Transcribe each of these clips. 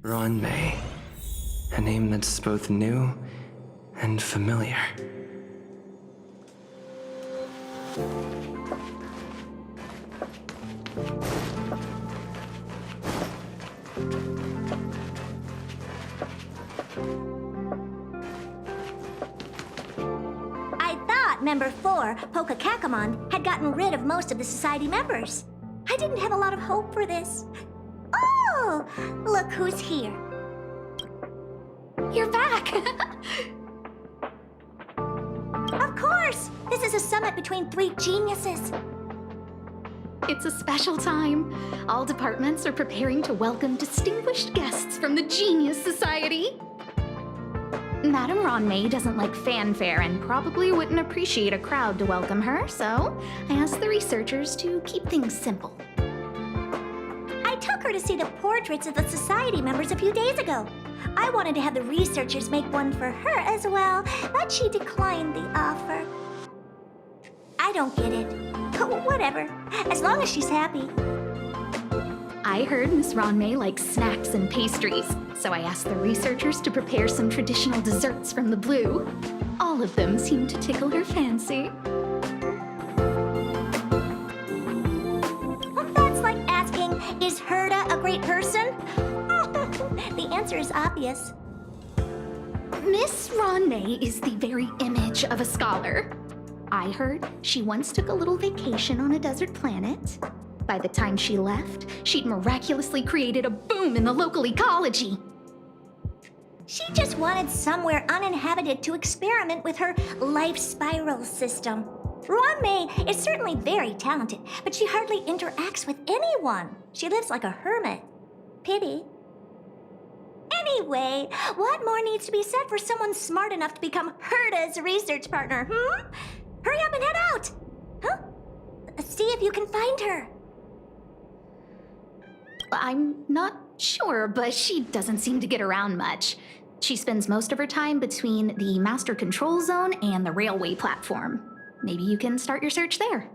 Ruan Mei. A name that's both new and familiar. I thought Member 4, Pokakakamon, had gotten rid of most of the society members. I didn't have a lot of hope for this. Oh, look who's here. You're back! Of course! This is a summit between three geniuses. It's a special time. All departments are preparing to welcome distinguished guests from the Genius Society. Madame Ruan Mei doesn't like fanfare and probably wouldn't appreciate a crowd to welcome her, so I asked the researchers to keep things simple. I took her to see the portraits of the society members a few days ago. I wanted to have the researchers make one for her as well, but she declined the offer. I don't get it. Whatever, as long as she's happy. I heard Miss Ruan Mei likes snacks and pastries, so I asked the researchers to prepare some traditional desserts from the blue. All of them seemed to tickle her fancy. Well, that's like asking, is Herta a great person? The answer is obvious. Miss Ruan Mei is the very image of a scholar. I heard she once took a little vacation on a desert planet. By the time she left, she'd miraculously created a boom in the local ecology. She just wanted somewhere uninhabited to experiment with her life spiral system. Ruan Mei is certainly very talented, but she hardly interacts with anyone. She lives like a hermit. Pity. Anyway, what more needs to be said for someone smart enough to become Herta's research partner, Hurry up and head out! Huh? See if you can find her. I'm not sure, but she doesn't seem to get around much. She spends most of her time between the master control zone and the railway platform. Maybe you can start your search there.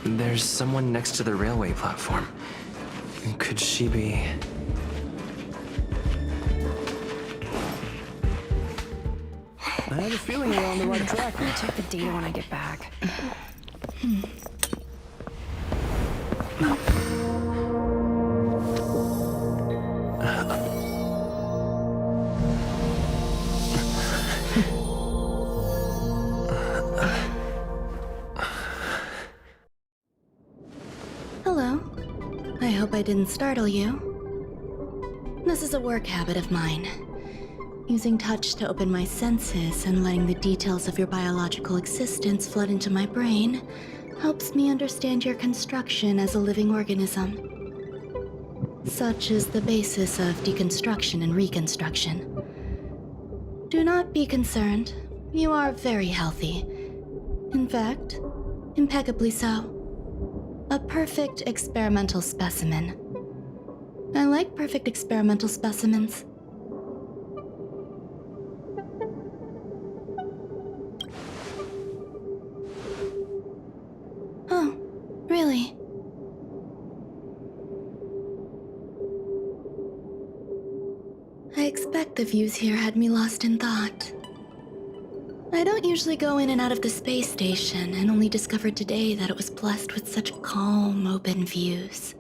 There's someone next to the railway platform. Could she be... I have a feeling we're on the right track. I'll check the data when I get back. Hello. I hope I didn't startle you. This is a work habit of mine. Using touch to open my senses and letting the details of your biological existence flood into my brain helps me understand your construction as a living organism. Such is the basis of deconstruction and reconstruction. Do not be concerned. You are very healthy. In fact, impeccably so. A perfect experimental specimen. I like perfect experimental specimens. Oh, really? I expect the views here had me lost in thought. I don't usually go in and out of the space station, and only discovered today that it was blessed with such calm, open views.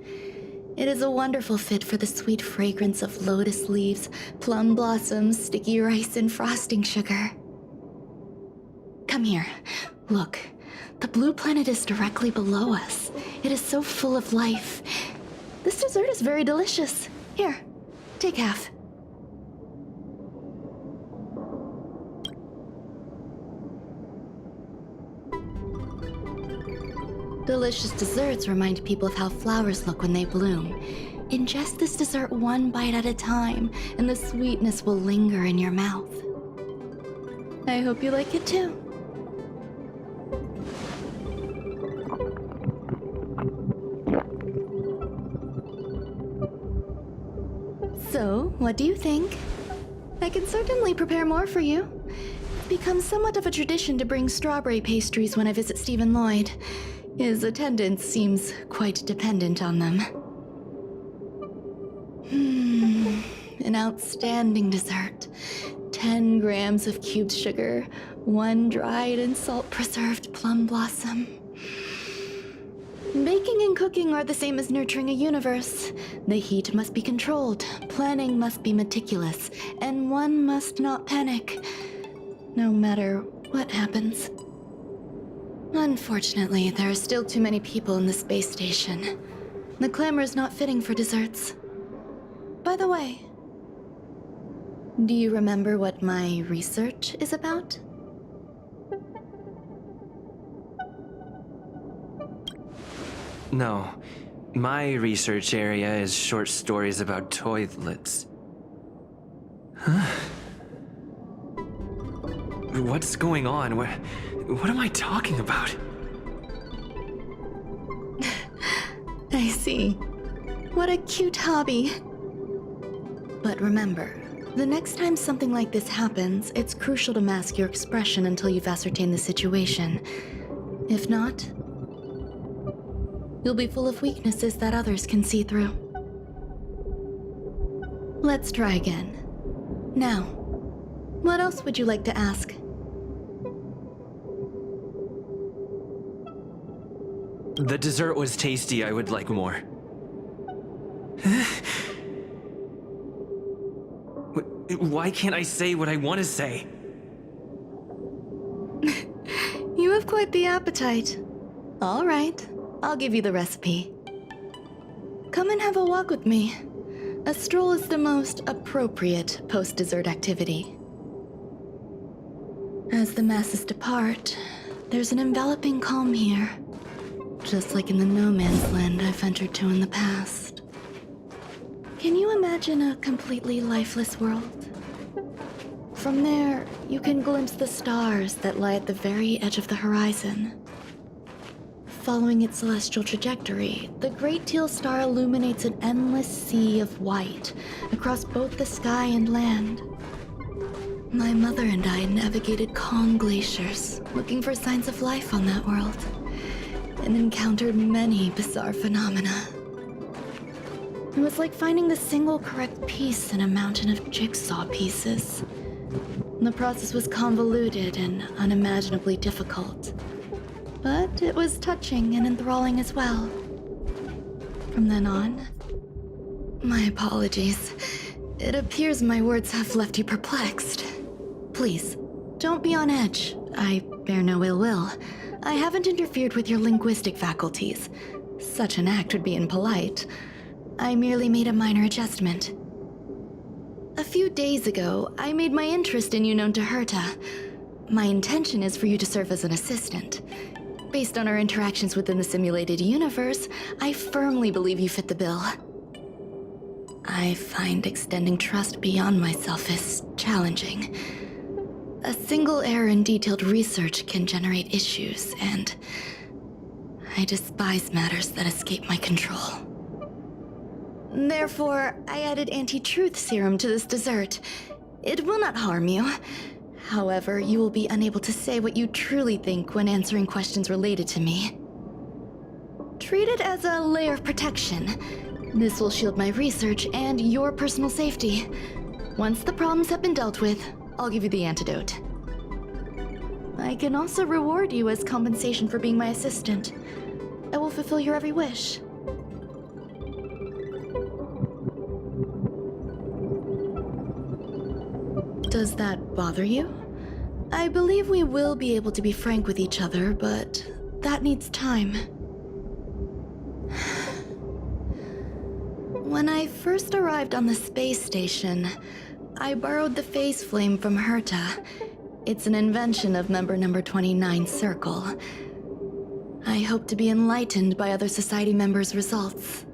It is a wonderful fit for the sweet fragrance of lotus leaves, plum blossoms, sticky rice, and frosting sugar. Come here. Look. The blue planet is directly below us. It is so full of life. This dessert is very delicious. Here, take half. Delicious desserts remind people of how flowers look when they bloom. Ingest this dessert one bite at a time, and the sweetness will linger in your mouth. I hope you like it too. So, what do you think? I can certainly prepare more for you. It's become somewhat of a tradition to bring strawberry pastries when I visit Stephen Lloyd. His attendance seems quite dependent on them. An outstanding dessert. 10 grams of cubed sugar, 1 dried and salt-preserved plum blossom. Baking and cooking are the same as nurturing a universe. The heat must be controlled, planning must be meticulous, and one must not panic, no matter what happens. Unfortunately, there are still too many people in the space station. The clamor is not fitting for desserts. By the way, do you remember what my research is about? No. My research area is short stories about toilets. Huh? What's going on? What am I talking about? I see. What a cute hobby. But remember, the next time something like this happens, it's crucial to mask your expression until you've ascertained the situation. If not, you'll be full of weaknesses that others can see through. Let's try again. Now, what else would you like to ask? The dessert was tasty. I would like more. Why can't I say what I want to say? You have quite the appetite. All right, I'll give you the recipe. Come and have a walk with me. A stroll is the most appropriate post-dessert activity. As the masses depart, there's an enveloping calm here. Just like in the no man's land I've ventured to in the past. Can you imagine a completely lifeless world? From there, you can glimpse the stars that lie at the very edge of the horizon. Following its celestial trajectory, the Great Teal Star illuminates an endless sea of white across both the sky and land. My mother and I navigated calm glaciers, looking for signs of life on that world, and encountered many bizarre phenomena. It was like finding the single correct piece in a mountain of jigsaw pieces. The process was convoluted and unimaginably difficult, but it was touching and enthralling as well. From then on, my apologies. It appears my words have left you perplexed. Please, don't be on edge. I bear no ill will. I haven't interfered with your linguistic faculties. Such an act would be impolite. I merely made a minor adjustment. A few days ago, I made my interest in you known to Herta. My intention is for you to serve as an assistant. Based on our interactions within the simulated universe, I firmly believe you fit the bill. I find extending trust beyond myself is challenging. A single error in detailed research can generate issues, and I despise matters that escape my control. Therefore, I added anti-truth serum to this dessert. It will not harm you. However, you will be unable to say what you truly think when answering questions related to me. Treat it as a layer of protection. This will shield my research and your personal safety. Once the problems have been dealt with, I'll give you the antidote. I can also reward you as compensation for being my assistant. I will fulfill your every wish. Does that bother you? I believe we will be able to be frank with each other, but that needs time. When I first arrived on the space station, I borrowed the phase flame from Herta. It's an invention of member number 29 Circle. I hope to be enlightened by other society members' results.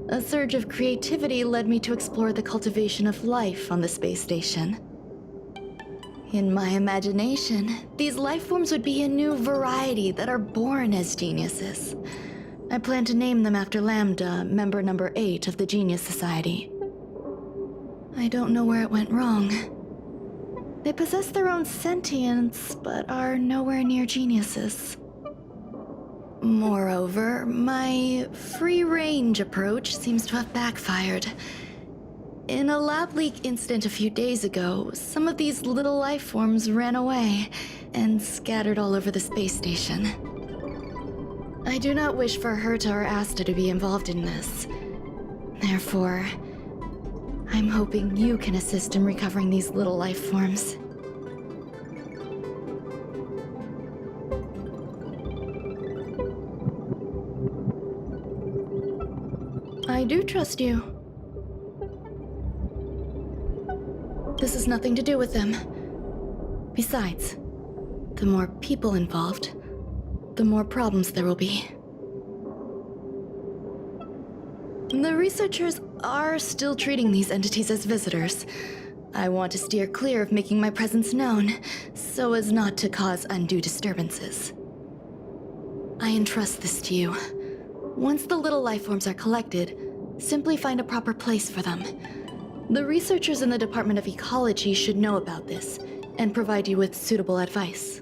A surge of creativity led me to explore the cultivation of life on the space station. In my imagination, these life forms would be a new variety that are born as geniuses. I plan to name them after Lambda, member number 8 of the Genius Society. I don't know where it went wrong. They possess their own sentience, but are nowhere near geniuses. Moreover, my free-range approach seems to have backfired. In a lab leak incident a few days ago, some of these little life forms ran away and scattered all over the space station. I do not wish for Herta or Asta to be involved in this. Therefore, I'm hoping you can assist in recovering these little life forms. I do trust you. This has nothing to do with them. Besides, the more people involved, the more problems there will be. The researchers are still treating these entities as visitors. I want to steer clear of making my presence known, so as not to cause undue disturbances. I entrust this to you. Once the little life forms are collected, simply find a proper place for them. The researchers in the Department of Ecology should know about this, and provide you with suitable advice.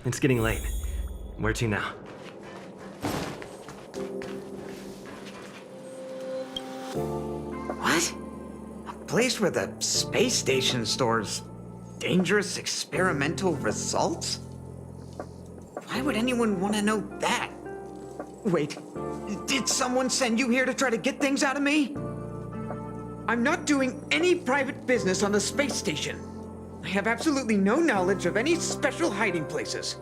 It's getting late. Where to now? What? A place where the space station stores dangerous experimental results? Why would anyone want to know that? Wait, did someone send you here to try to get things out of me? I'm not doing any private business on the space station. I have absolutely no knowledge of any special hiding places.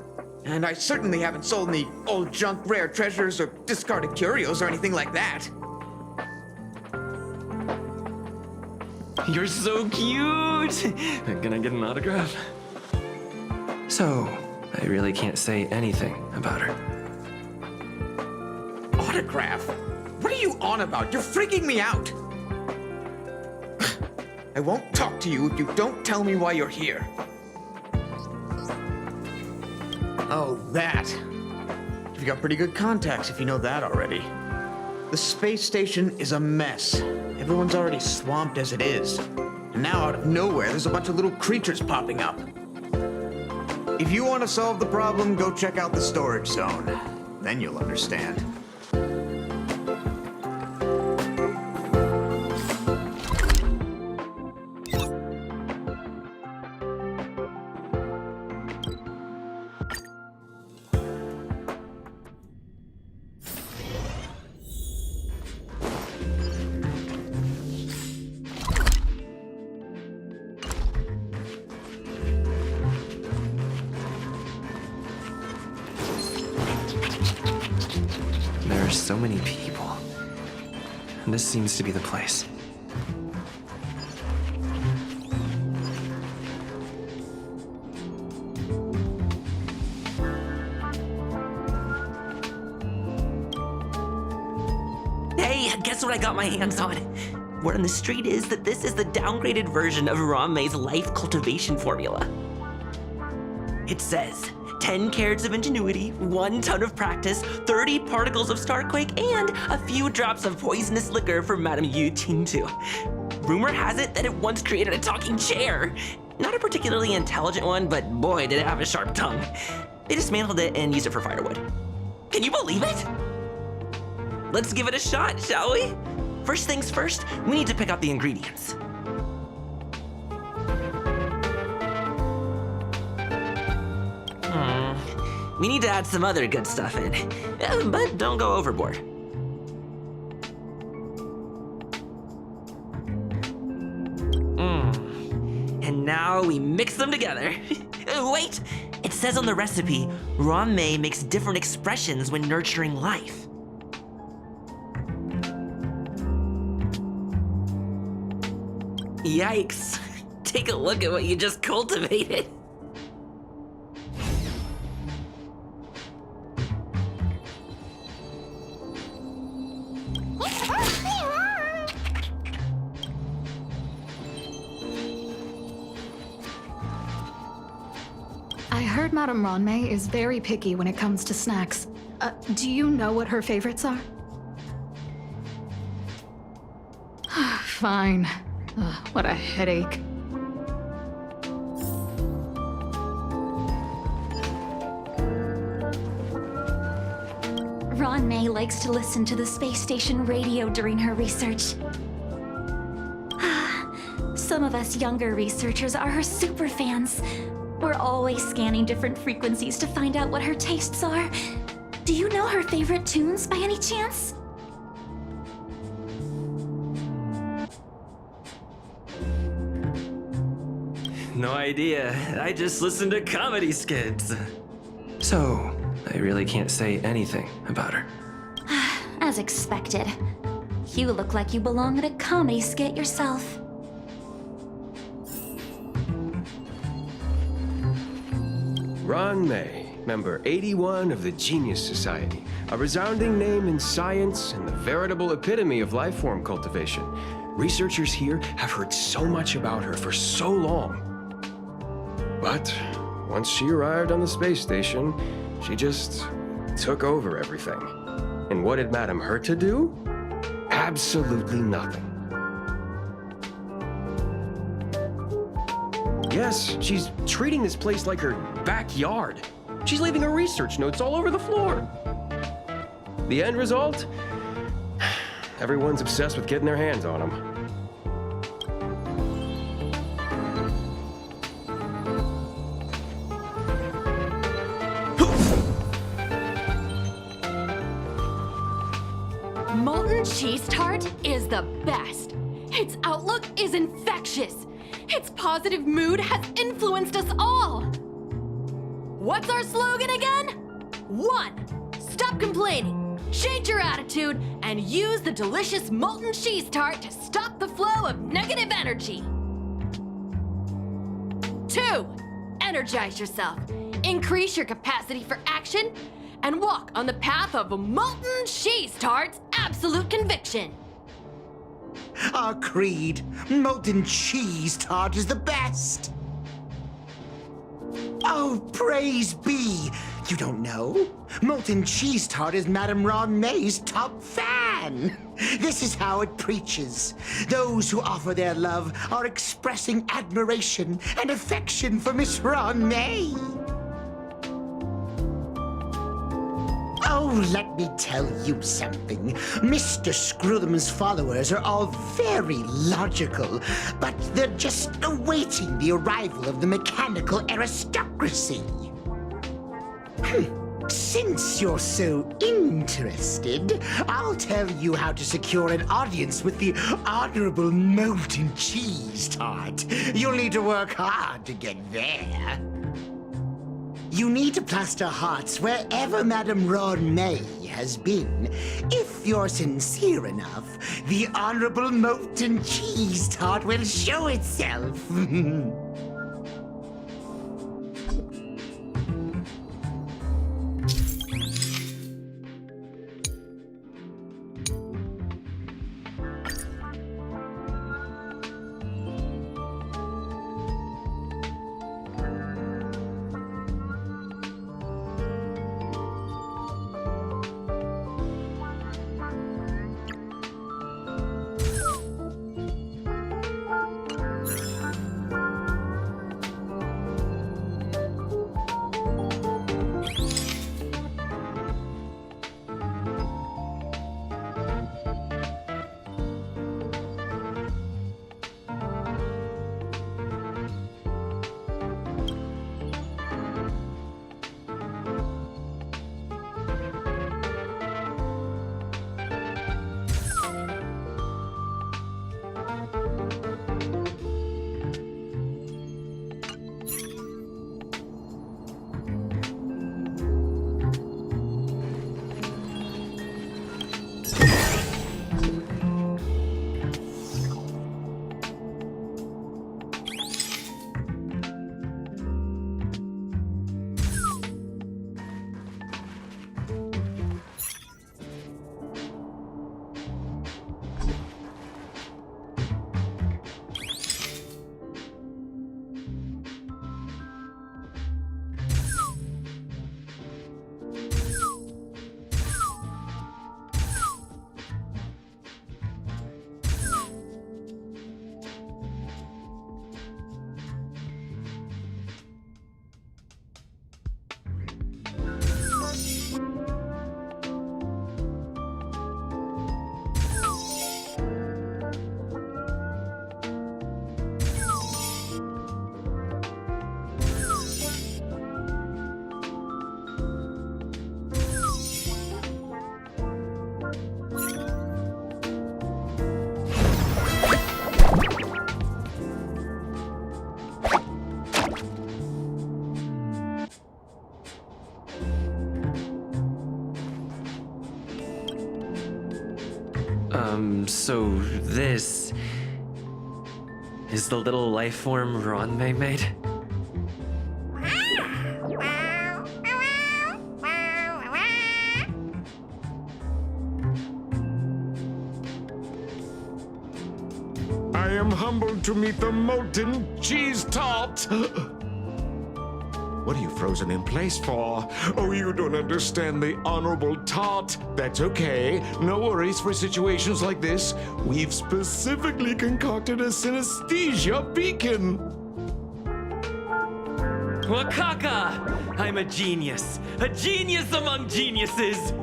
And I certainly haven't sold any old junk rare treasures or discarded curios or anything like that. You're so cute! Can I get an autograph? So, I really can't say anything about her. Autograph? What are you on about? You're freaking me out! I won't talk to you if you don't tell me why you're here. Oh, that. You've got pretty good contacts if you know that already. The space station is a mess. Everyone's already swamped as it is. And now out of nowhere, there's a bunch of little creatures popping up. If you want to solve the problem, go check out the storage zone. Then you'll understand. There are so many people. This seems to be the place. Hey, guess what I got my hands on? Word on the street is that this is the downgraded version of Ruan Mei's life cultivation formula. It says 10 carats of ingenuity, 1 ton of practice, 30 particles of starquake, and a few drops of poisonous liquor for Madame Yu Ting-tu. Rumor has it that it once created a talking chair. Not a particularly intelligent one, but boy, did it have a sharp tongue. They dismantled it and used it for firewood. Can you believe it? Let's give it a shot, shall we? First things first, we need to pick out the ingredients. We need to add some other good stuff in, but don't go overboard. And now we mix them together. Wait, it says on the recipe, Ruan Mei makes different expressions when nurturing life. Yikes, take a look at what you just cultivated. I heard Madame Ruan Mei is very picky when it comes to snacks. Do you know what her favorites are? Fine. Ugh, what a headache. Ruan Mei likes to listen to the space station radio during her research. Some of us younger researchers are her super fans. We're always scanning different frequencies to find out what her tastes are. Do you know her favorite tunes by any chance? No idea. I just listen to comedy skits. So, I really can't say anything about her. As expected. You look like you belong in a comedy skit yourself. Ruan Mei, member 81 of the Genius Society, a resounding name in science and the veritable epitome of life form cultivation. Researchers here have heard so much about her for so long. But once she arrived on the space station, she just took over everything. And what did Madame Herta do? Absolutely nothing. Yes, she's treating this place like her backyard. She's leaving her research notes all over the floor. The end result? Everyone's obsessed with getting their hands on them. Molten cheese tart is the best. Its outlook is infectious. Its positive mood has influenced us all. What's our slogan again? 1. Stop complaining, change your attitude, and use the delicious molten cheese tart to stop the flow of negative energy. 2. Energize yourself, increase your capacity for action, and walk on the path of molten cheese tart's absolute conviction. Our creed, molten cheese tart is the best. Oh, praise be. You don't know? Molten cheese tart is Madame Ruan Mei's top fan. This is how it preaches. Those who offer their love are expressing admiration and affection for Miss Ruan Mei. Oh, let me tell you something. Mr. Screwthum's followers are all very logical, but they're just awaiting the arrival of the mechanical aristocracy. Since you're so interested, I'll tell you how to secure an audience with the Honorable Molten Cheese Tart. You'll need to work hard to get there. You need to plaster hearts wherever Madame Ruan Mei has been. If you're sincere enough, the Honorable Molten Cheese Tart will show itself. So this is the little life form Ruan Mei made? I am humbled to meet the molten cheese tart. What are you frozen in place for? Oh, you don't understand the honorable tart. That's okay. No worries for situations like this. We've specifically concocted a synesthesia beacon. Wakaka! I'm a genius among geniuses!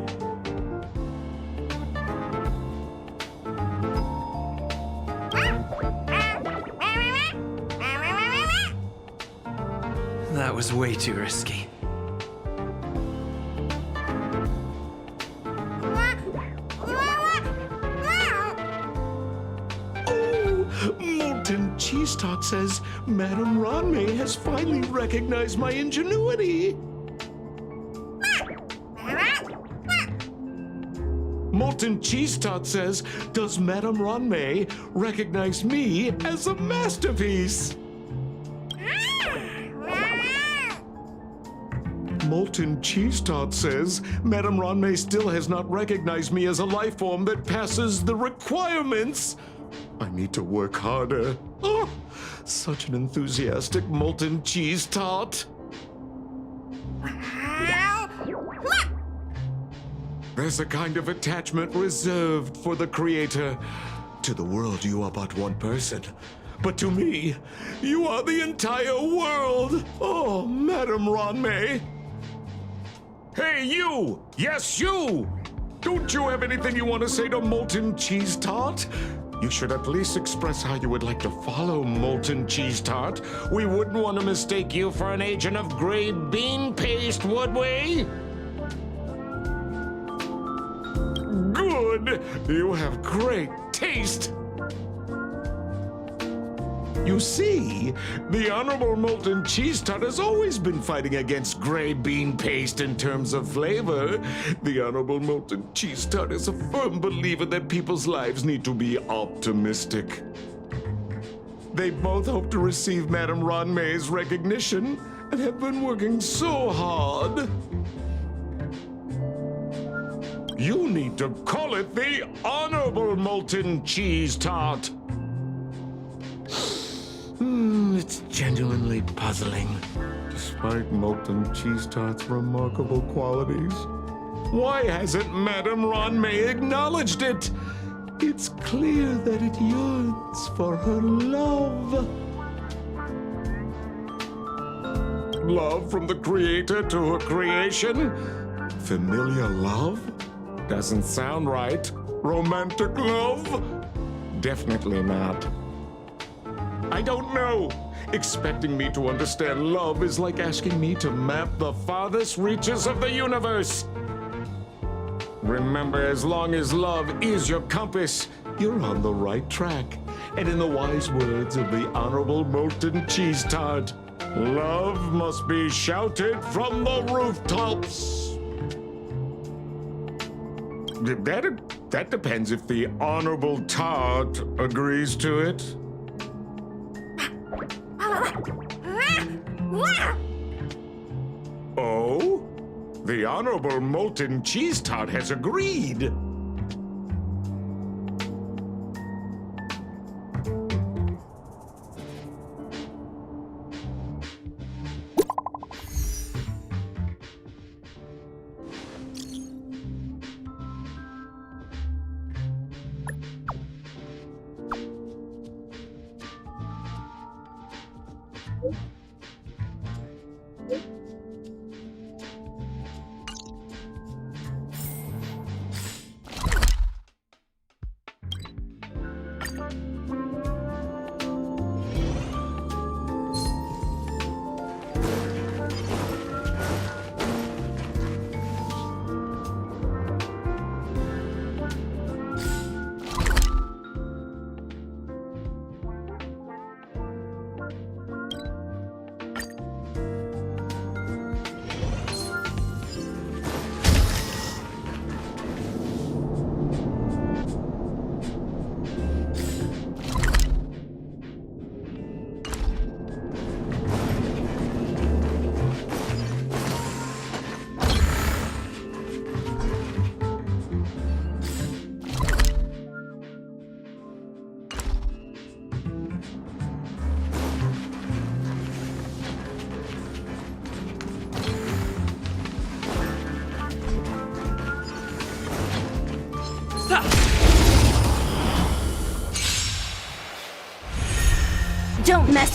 That was way too risky. Molten cheese tart says Madame Ruan Mei has finally recognized my ingenuity. Molten cheese tart says, does Madame Ruan Mei recognize me as a masterpiece? Molten cheese tart says, Madame Ruan Mei still has not recognized me as a life form that passes the requirements. I need to work harder. Oh, such an enthusiastic molten cheese tart. There's a kind of attachment reserved for the creator. To the world, you are but one person. But to me, you are the entire world. Oh, Madame Ruan Mei. Hey, you! Yes, you! Don't you have anything you want to say to Molten Cheese Tart? You should at least express how you would like to follow Molten Cheese Tart. We wouldn't want to mistake you for an agent of gray bean paste, would we? Good! You have great taste! You see, the Honorable Molten Cheese Tart has always been fighting against gray bean paste in terms of flavor. The Honorable Molten Cheese Tart is a firm believer that people's lives need to be optimistic. They both hope to receive Madame Ruan Mei's recognition and have been working so hard. You need to call it the Honorable Molten Cheese Tart. It's genuinely puzzling. Despite Molten Cheese Tart's remarkable qualities, why hasn't Madame Ruan Mei acknowledged it? It's clear that it yearns for her love. Love from the creator to her creation? Familiar love? Doesn't sound right. Romantic love? Definitely not. I don't know. Expecting me to understand love is like asking me to map the farthest reaches of the universe. Remember, as long as love is your compass, you're on the right track. And in the wise words of the Honorable Molten Cheese Tart, love must be shouted from the rooftops. That depends if the Honorable Tart agrees to it. Oh? The Honorable Molten Cheese Tart has agreed.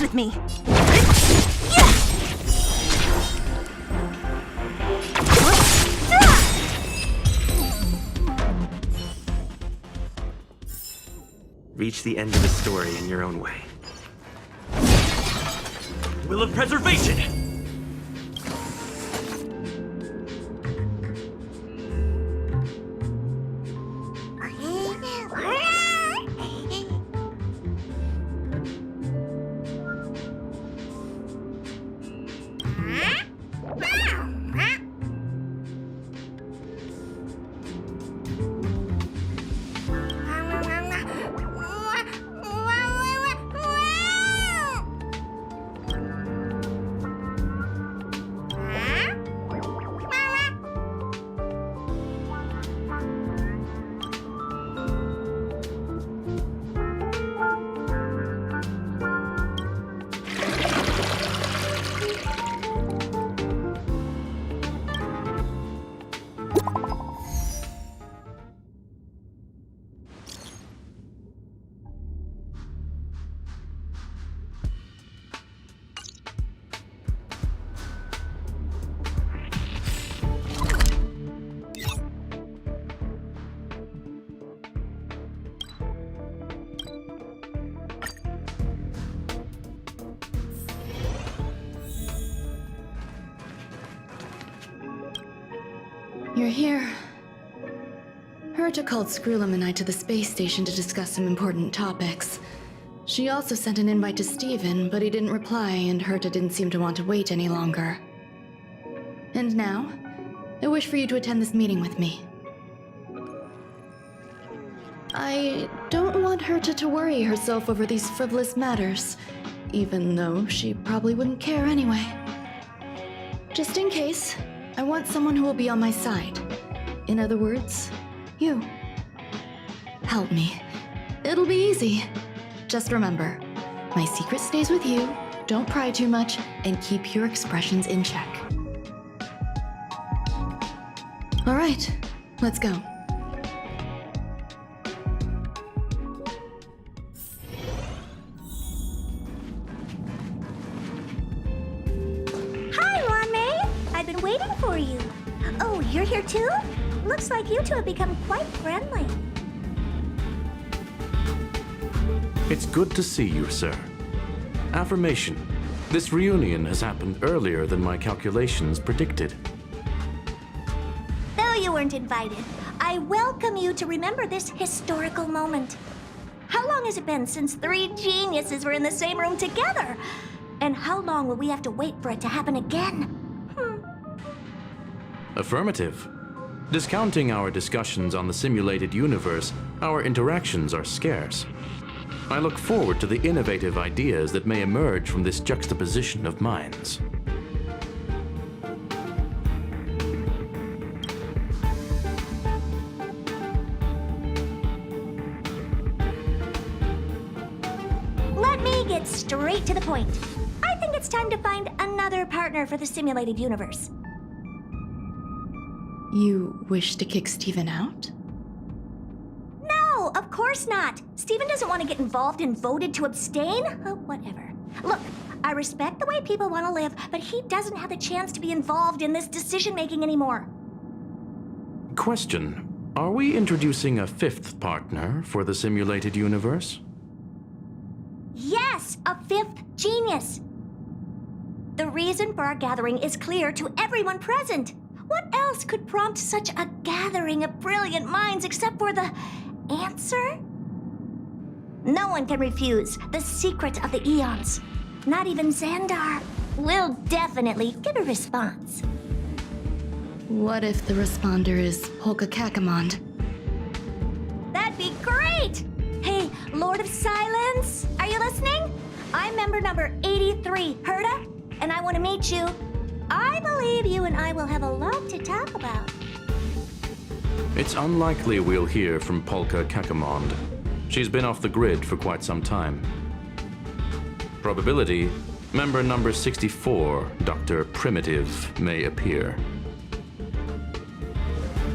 mess with me. Reach the end of the story in your own way. Will of preservation! You're here. Herta called Screwlum and I to the space station to discuss some important topics. She also sent an invite to Steven, but he didn't reply, and Herta didn't seem to want to wait any longer. And now, I wish for you to attend this meeting with me. I don't want Herta to worry herself over these frivolous matters, even though she probably wouldn't care anyway. Just in case, I want someone who will be on my side. In other words, you. Help me. It'll be easy. Just remember, my secret stays with you, don't pry too much, and keep your expressions in check. All right, let's go. Hi, Ruan Mei. I've been waiting for you. Oh, you're here too? Looks like you two have become quite friendly. It's good to see you, sir. Affirmation. This reunion has happened earlier than my calculations predicted. Though you weren't invited, I welcome you to remember this historical moment. How long has it been since 3 geniuses were in the same room together? And how long will we have to wait for it to happen again? Affirmative. Discounting our discussions on the simulated universe, our interactions are scarce. I look forward to the innovative ideas that may emerge from this juxtaposition of minds. Let me get straight to the point. I think it's time to find another partner for the simulated universe. You wish to kick Steven out? No, of course not. Steven doesn't want to get involved and voted to abstain. Oh, whatever. Look, I respect the way people want to live, but he doesn't have the chance to be involved in this decision-making anymore. Question. Are we introducing a 5th partner for the simulated universe? Yes, a 5th genius. The reason for our gathering is clear to everyone present. What else could prompt such a gathering of brilliant minds except for the answer? No one can refuse the secret of the eons. Not even Xandar. We'll definitely get a response. What if the responder is Polka Kakamond? That'd be great! Hey, Lord of Silence, are you listening? I'm member number 83, Herta, and I want to meet you. I believe you and I will have a lot to talk about. It's unlikely we'll hear from Polka Kakamond. She's been off the grid for quite some time. Probability, member number 64, Dr. Primitive, may appear.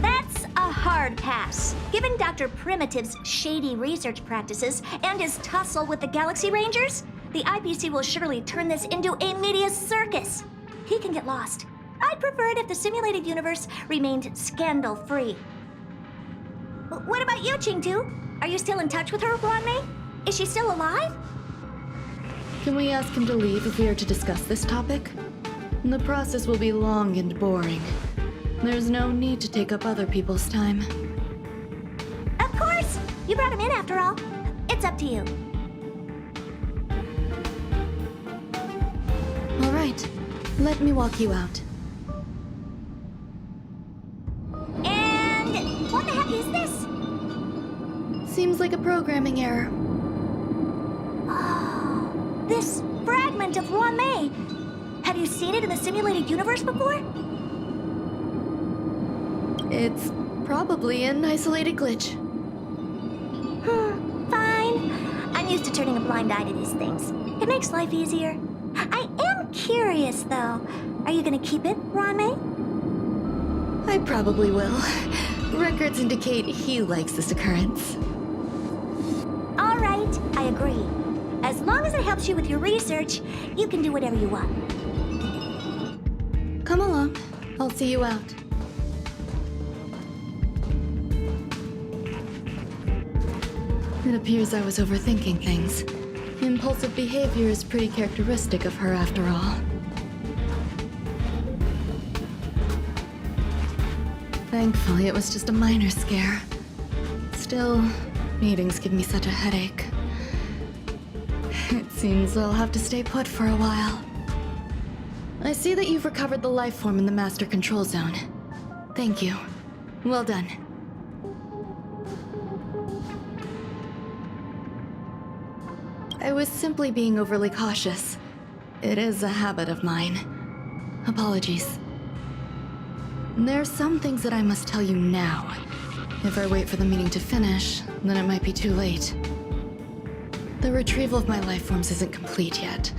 That's a hard pass. Given Dr. Primitive's shady research practices and his tussle with the Galaxy Rangers, The IPC will surely turn this into a media circus. He can get lost. I'd prefer it if the simulated universe remained scandal-free. What about you, Chengdu? Are you still in touch with her, Ruan Mei? Is she still alive? Can we ask him to leave if we are to discuss this topic? The process will be long and boring. There's no need to take up other people's time. Of course! You brought him in after all. It's up to you. All right, let me walk you out. And what the heck is this? Seems like a programming error. Oh, this fragment of Ruan Mei. Have you seen it in the simulated universe before? It's probably an isolated glitch. Fine. I'm used to turning a blind eye to these things. It makes life easier. I am curious, though. Are you gonna keep it, Ruan Mei? I probably will. Records indicate he likes this occurrence. All right, I agree. As long as it helps you with your research, you can do whatever you want. Come along. I'll see you out. It appears I was overthinking things. Impulsive behavior is pretty characteristic of her after all. Thankfully, it was just a minor scare. Still, meetings give me such a headache. It seems I'll have to stay put for a while. I see that you've recovered the life form in the master control zone. Thank you. Well done. I was simply being overly cautious. It is a habit of mine. Apologies. There are some things that I must tell you now. If I wait for the meeting to finish, then it might be too late. The retrieval of my life forms isn't complete yet.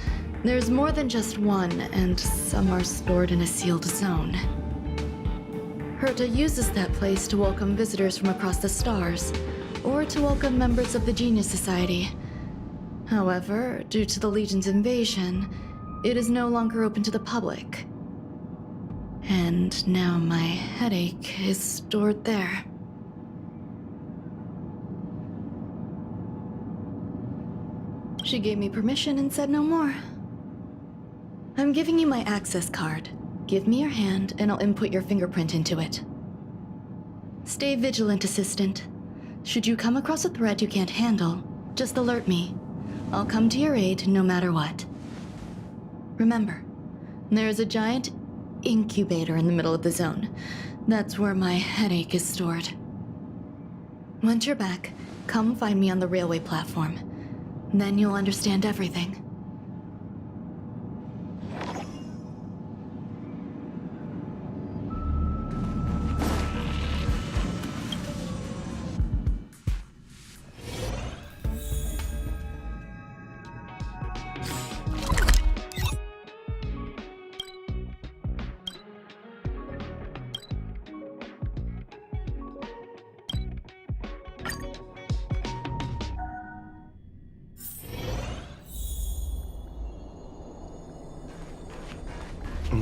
There's more than just one, and some are stored in a sealed zone. Herta uses that place to welcome visitors from across the stars, or to welcome members of the Genius Society. However, due to the Legion's invasion, it is no longer open to the public. And now my headache is stored there. She gave me permission and said no more. I'm giving you my access card. Give me your hand and I'll input your fingerprint into it. Stay vigilant, Assistant. Should you come across a threat you can't handle, just alert me. I'll come to your aid no matter what. Remember, there is a giant incubator in the middle of the zone. That's where my headache is stored. Once you're back, come find me on the railway platform. Then you'll understand everything.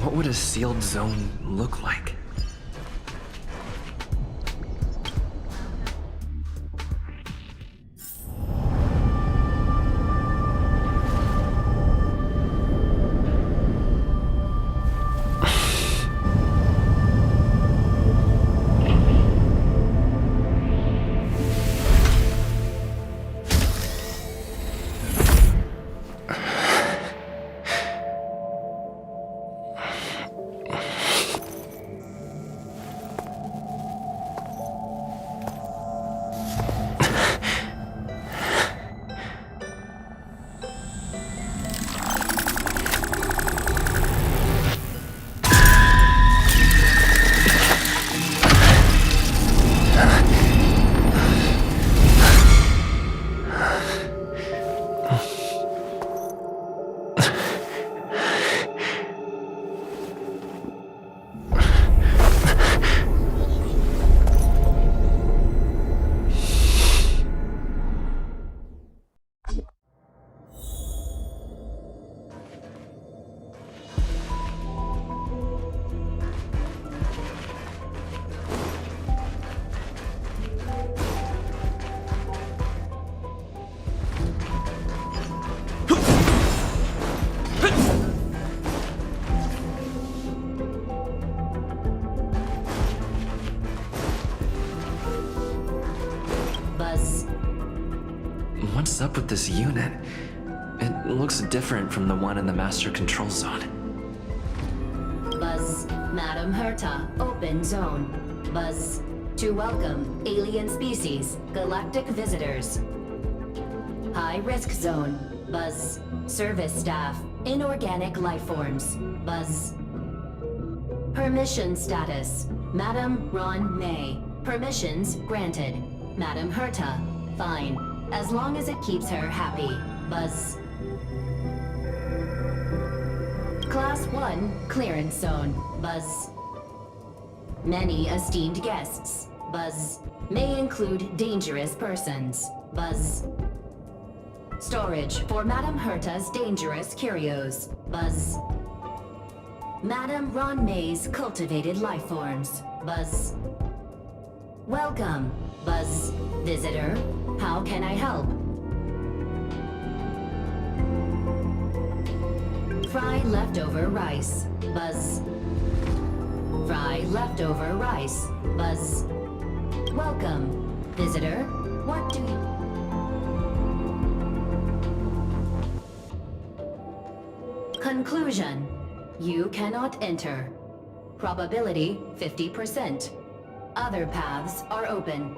What would a sealed zone look like? is up with this unit? It looks different from the one in the master control zone. Buzz, Madam Herta, open zone. Buzz, to welcome alien species, galactic visitors. High risk zone. Buzz, service staff, inorganic life forms. Buzz. Permission status. Madam Ruan Mei. Permissions granted. Madam Herta, fine. As long as it keeps her happy. Buzz. Class 1, clearance zone. Buzz. Many esteemed guests. Buzz. May include dangerous persons. Buzz. Storage for Madam Herta's dangerous curios. Buzz. Madam Ruan Mei's cultivated life forms. Buzz. Welcome, Buzz. Visitor, how can I help? Fry leftover rice. Buzz. Fry leftover rice. Buzz. Welcome, visitor. What do you... Conclusion. You cannot enter. Probability 50%. Other paths are open.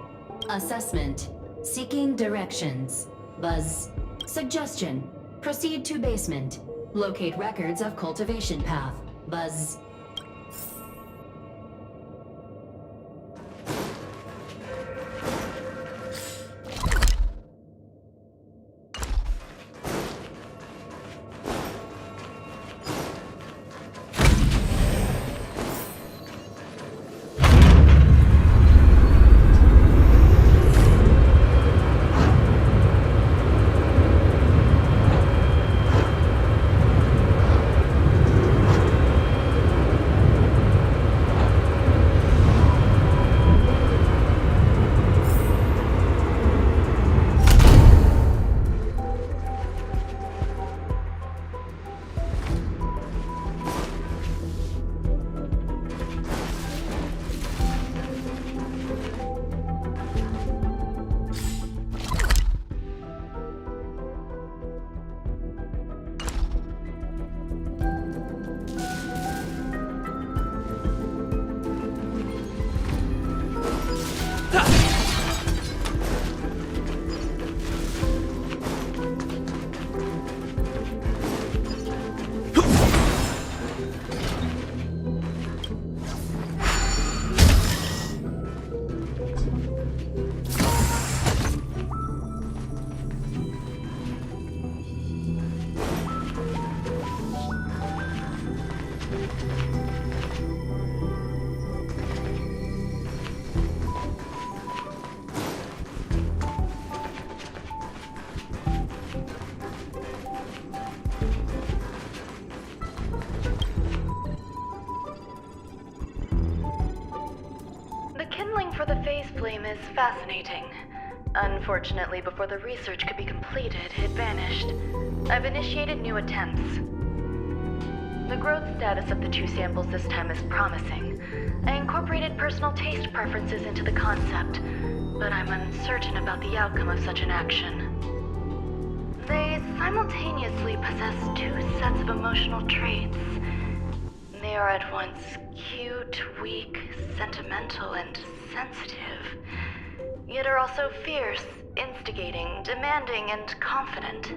Assessment. Seeking directions. Buzz. Suggestion. Proceed to basement. Locate records of cultivation path. Buzz. Is fascinating. Unfortunately, before the research could be completed, it vanished. I've initiated new attempts. The growth status of the two samples this time is promising. I incorporated personal taste preferences into the concept, but I'm uncertain about the outcome of such an action. They simultaneously possess two sets of emotional traits. They are at once cute, weak, sentimental, and sensitive, yet are also fierce, instigating, demanding, and confident.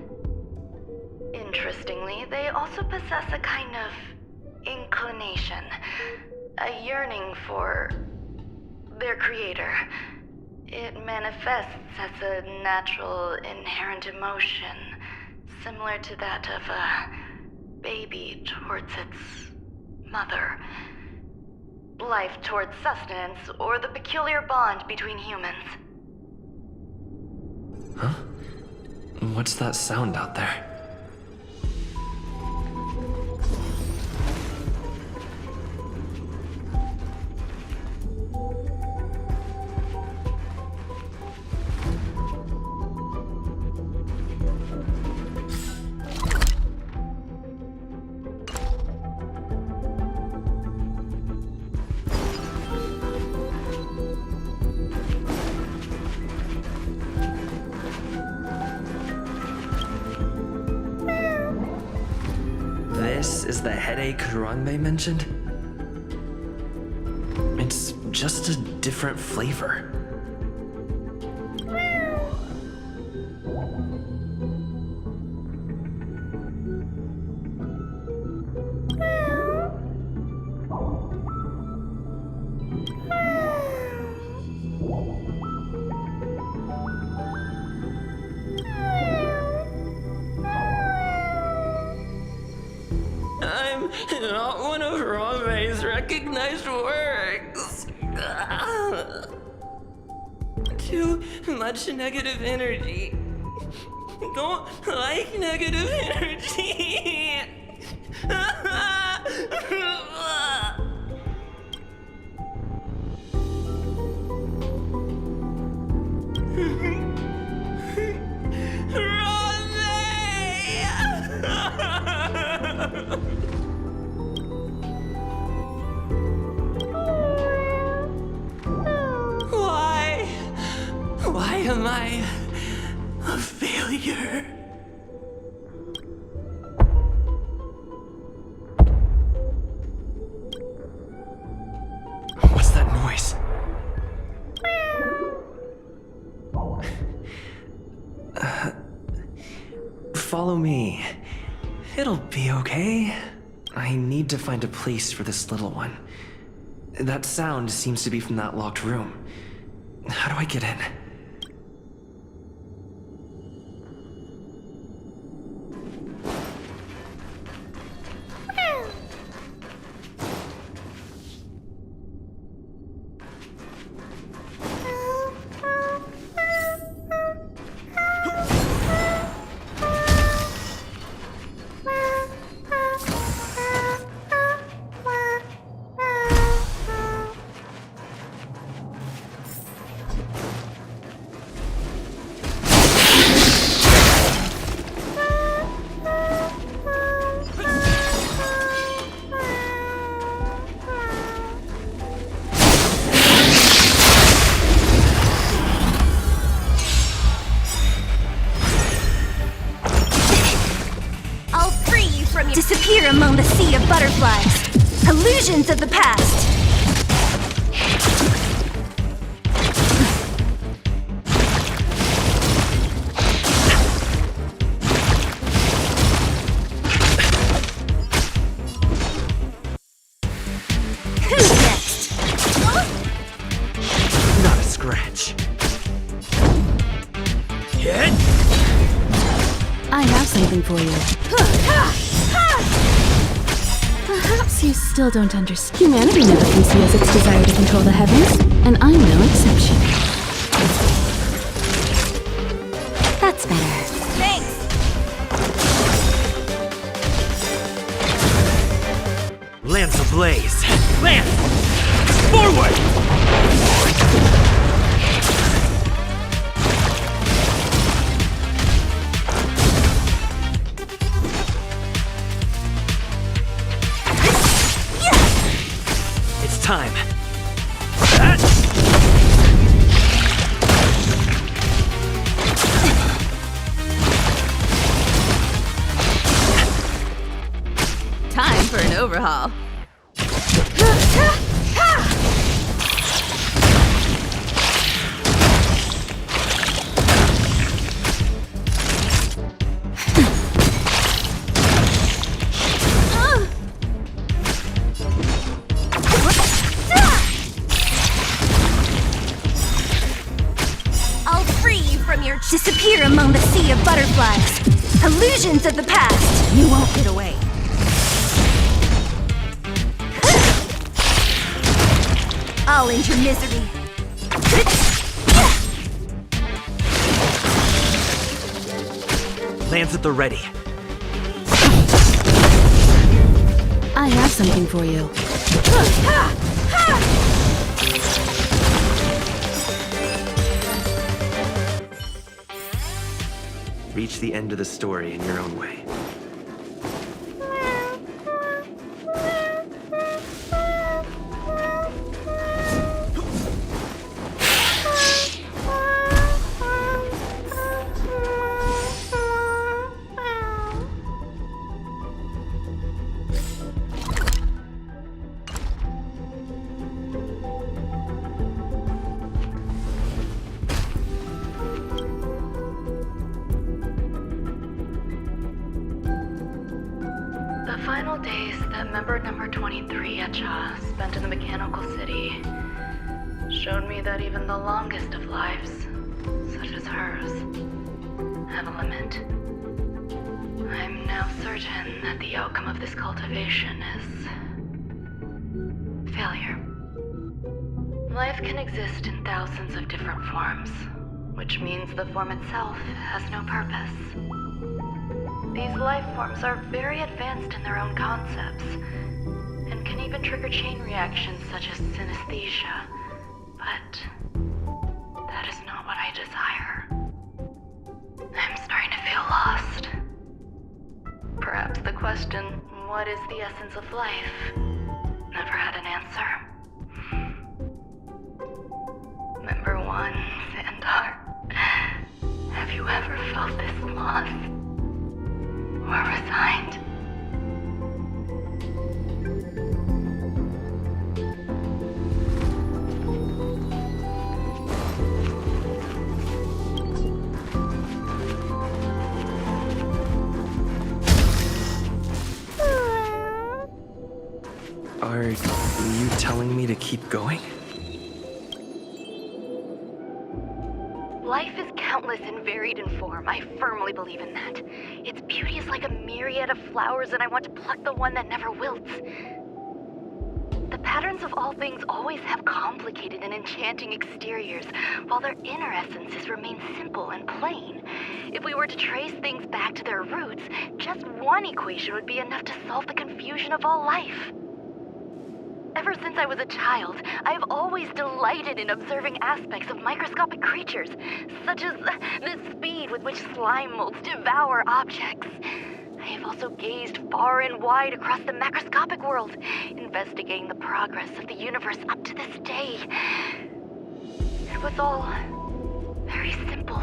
Interestingly, they also possess a kind of inclination, a yearning for their creator. It manifests as a natural, inherent emotion, similar to that of a baby towards its mother. Life towards sustenance, or the peculiar bond between humans. Huh? What's that sound out there? was the headache Ruan Mei mentioned? It's just a different flavor. I'm not one of Ruan Mei's recognized works. Too much negative energy. Don't like negative energy. Ruan Mei! Why am I a failure? What's that noise? Follow me. It'll be okay. I need to find a place for this little one. That sound seems to be from that locked room. How do I get in? Disappear among the sea of butterflies. Illusions of the past. Who's next? Not a scratch. Hit! I have something for you. Perhaps you still don't understand. Humanity never conceals its desire to control the heavens, and I'm no exception. That's better. Thanks. Lance ablaze! Lance! Forward! Time. Time for an overhaul. Disappear among the sea of butterflies. Illusions of the past. You won't get away. I'll end your misery. Lance at the ready. I have something for you. Reach the end of the story in your own way. member number 23 Echa spent in the mechanical city showed me that even the longest of lives, such as hers, have a limit. I'm now certain that the outcome of this cultivation is failure. Life can exist in thousands of different forms, which means the form itself has no purpose. These life forms are very advanced in their own concepts, and can even trigger chain reactions such as synesthesia, but that is not what I desire. I'm starting to feel lost. Perhaps the question, what is the essence of life, never had an answer. Member 1, Sandar, have you ever felt this lost or resigned? Are you telling me to keep going? Life is countless and varied in form. I firmly believe in that. Its beauty is like a myriad of flowers, and I want to pluck the one that never wilts. The patterns of all things always have complicated and enchanting exteriors, while their inner essences remain simple and plain. If we were to trace things back to their roots, just one equation would be enough to solve the confusion of all life. Ever since I was a child, I have always delighted in observing aspects of microscopic creatures, such as the speed with which slime molds devour objects. I have also gazed far and wide across the macroscopic world, investigating the progress of the universe up to this day. It was all very simple.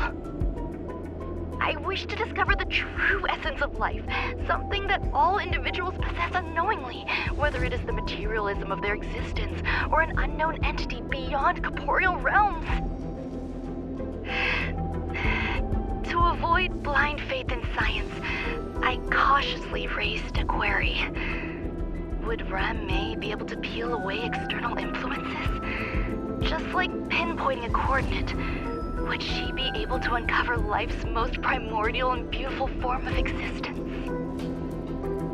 I wish to discover the true essence of life, something that all individuals possess unknowingly, whether it is the materialism of their existence or an unknown entity beyond corporeal realms. To avoid blind faith in science, I cautiously raised a query. Would Ruan Mei be able to peel away external influences? Just like pinpointing a coordinate, would she be able to uncover life's most primordial and beautiful form of existence?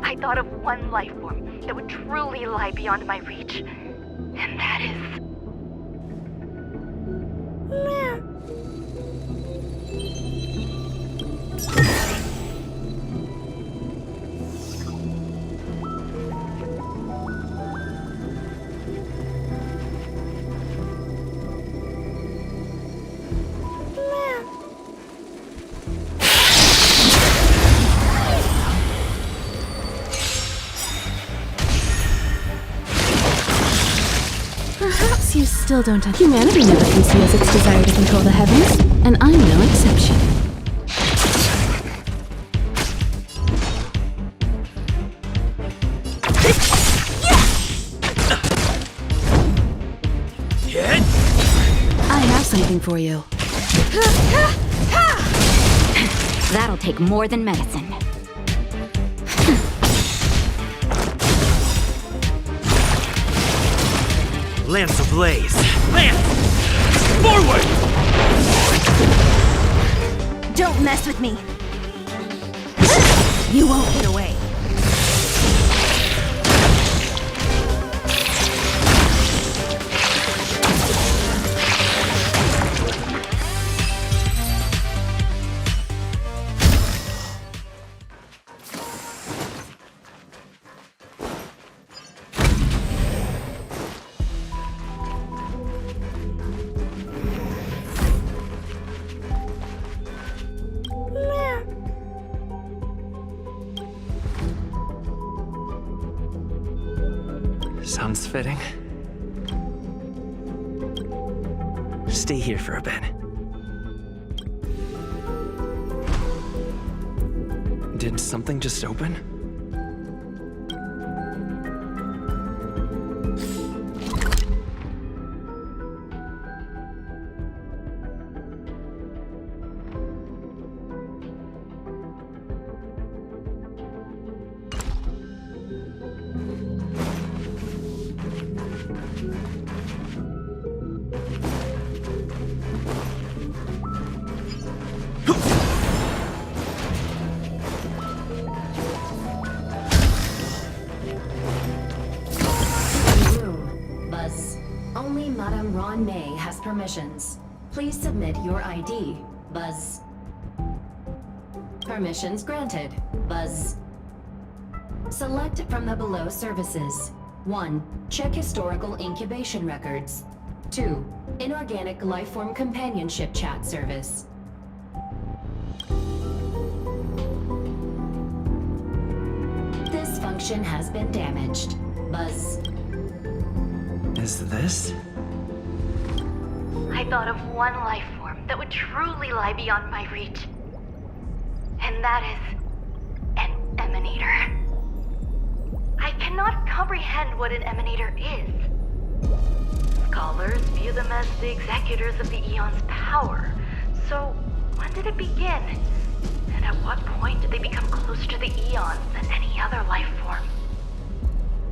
I thought of one life form that would truly lie beyond my reach, and that is... Perhaps you still don't have humanity never conceals its desire to control the heavens, and I'm no exception. I have something for you. That'll take more than medicine. Lance ablaze! Lance! Forward! Don't mess with me. You won't get away. Sounds fitting. Stay here for a bit. Did something just open? Only Madame Ruan Mei has permissions. Please submit your ID. Buzz. Permissions granted. Buzz. Select from the below services. 1. Check historical incubation records. 2. Inorganic lifeform companionship chat service. This function has been damaged. Buzz. Is this? I thought of one life form that would truly lie beyond my reach. And that is an emanator. I cannot comprehend what an emanator is. Scholars view them as the executors of the Eon's power. So, when did it begin? And at what point did they become closer to the Eons than any other life form?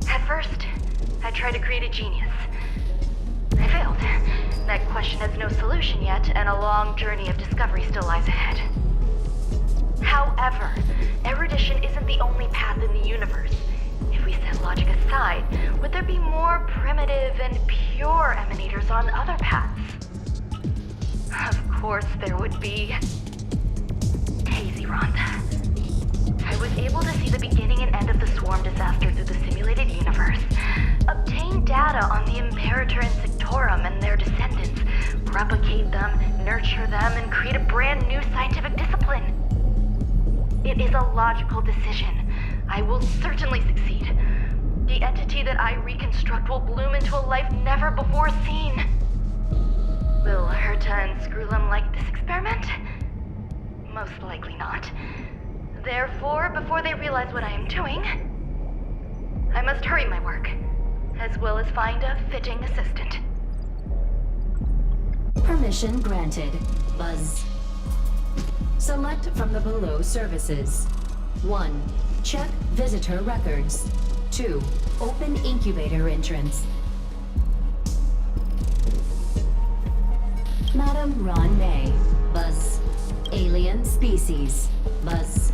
At first, I tried to create a genius. I failed. That question has no solution yet, and a long journey of discovery still lies ahead. However, erudition isn't the only path in the universe. If we set logic aside, would there be more primitive and pure emanators on other paths? Of course there would be. Hazy Rhonda. I was able to see the beginning and end of the swarm disaster through the simulated universe, obtain data on the Imperator and Sectorum and their descendants, replicate them, nurture them, and create a brand new scientific discipline. It is a logical decision. I will certainly succeed. The entity that I reconstruct will bloom into a life never before seen. Will Herta and Screwlum like this experiment? Most likely not. Therefore, before they realize what I am doing, I must hurry my work, as well as find a fitting assistant. Permission granted. Buzz. Select from the below services. 1. Check visitor records. 2. Open incubator entrance. Madame Ruan Mei. Buzz. Alien species. Buzz.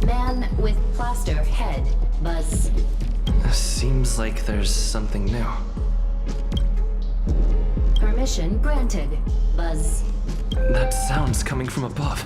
Man with plaster head. Buzz. Seems like there's something new. Permission granted. Buzz. That sound's coming from above.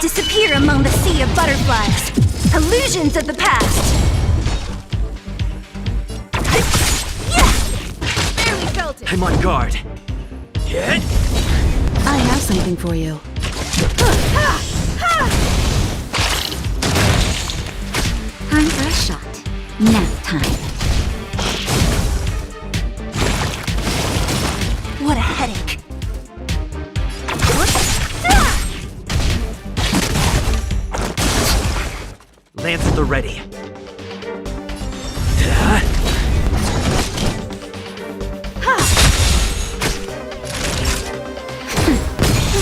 Disappear among the sea of butterflies. Illusions of the past. Barely felt it. I'm on guard. I have something for you. Time for a shot. Nap time. What a headache. Lance at the ready.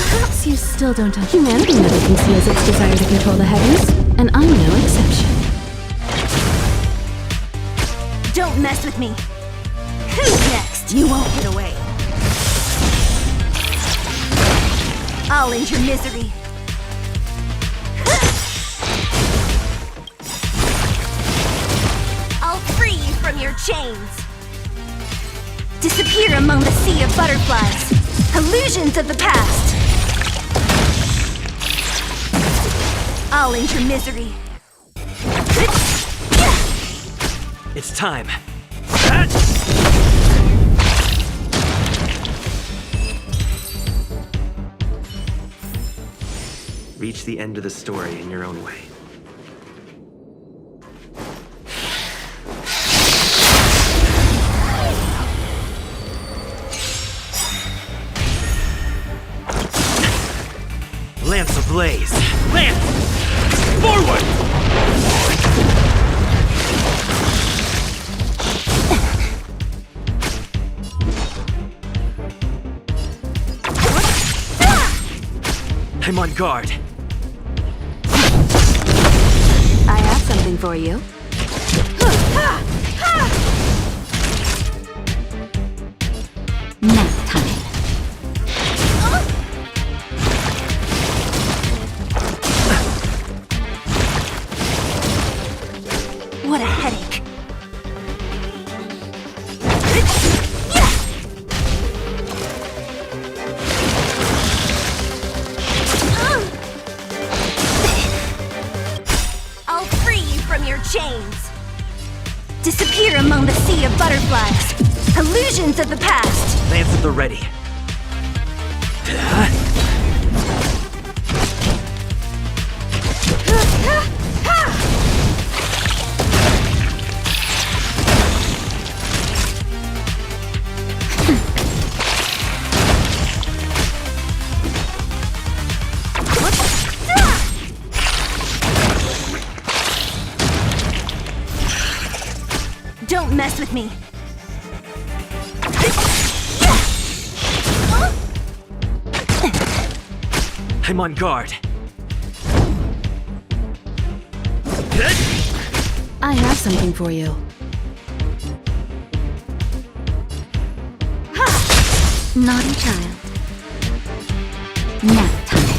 Perhaps you still don't have humanity never conceals its desire to control the heavens, and I'm no exception. Don't mess with me. Who's next? You won't get away. I'll end your misery. I'll free you from your chains. Disappear among the sea of butterflies. Illusions of the past. I'll end your misery. It's time. Reach the end of the story in your own way. Lance ablaze! Lance! Forward! I'm on guard. I have something for you. Nap time. What a headache. I'll free you from your chains. Disappear among the sea of butterflies. Illusions of the past. Lance at the ready. Don't mess with me. I'm on guard. I have something for you. Naughty child. Nap time.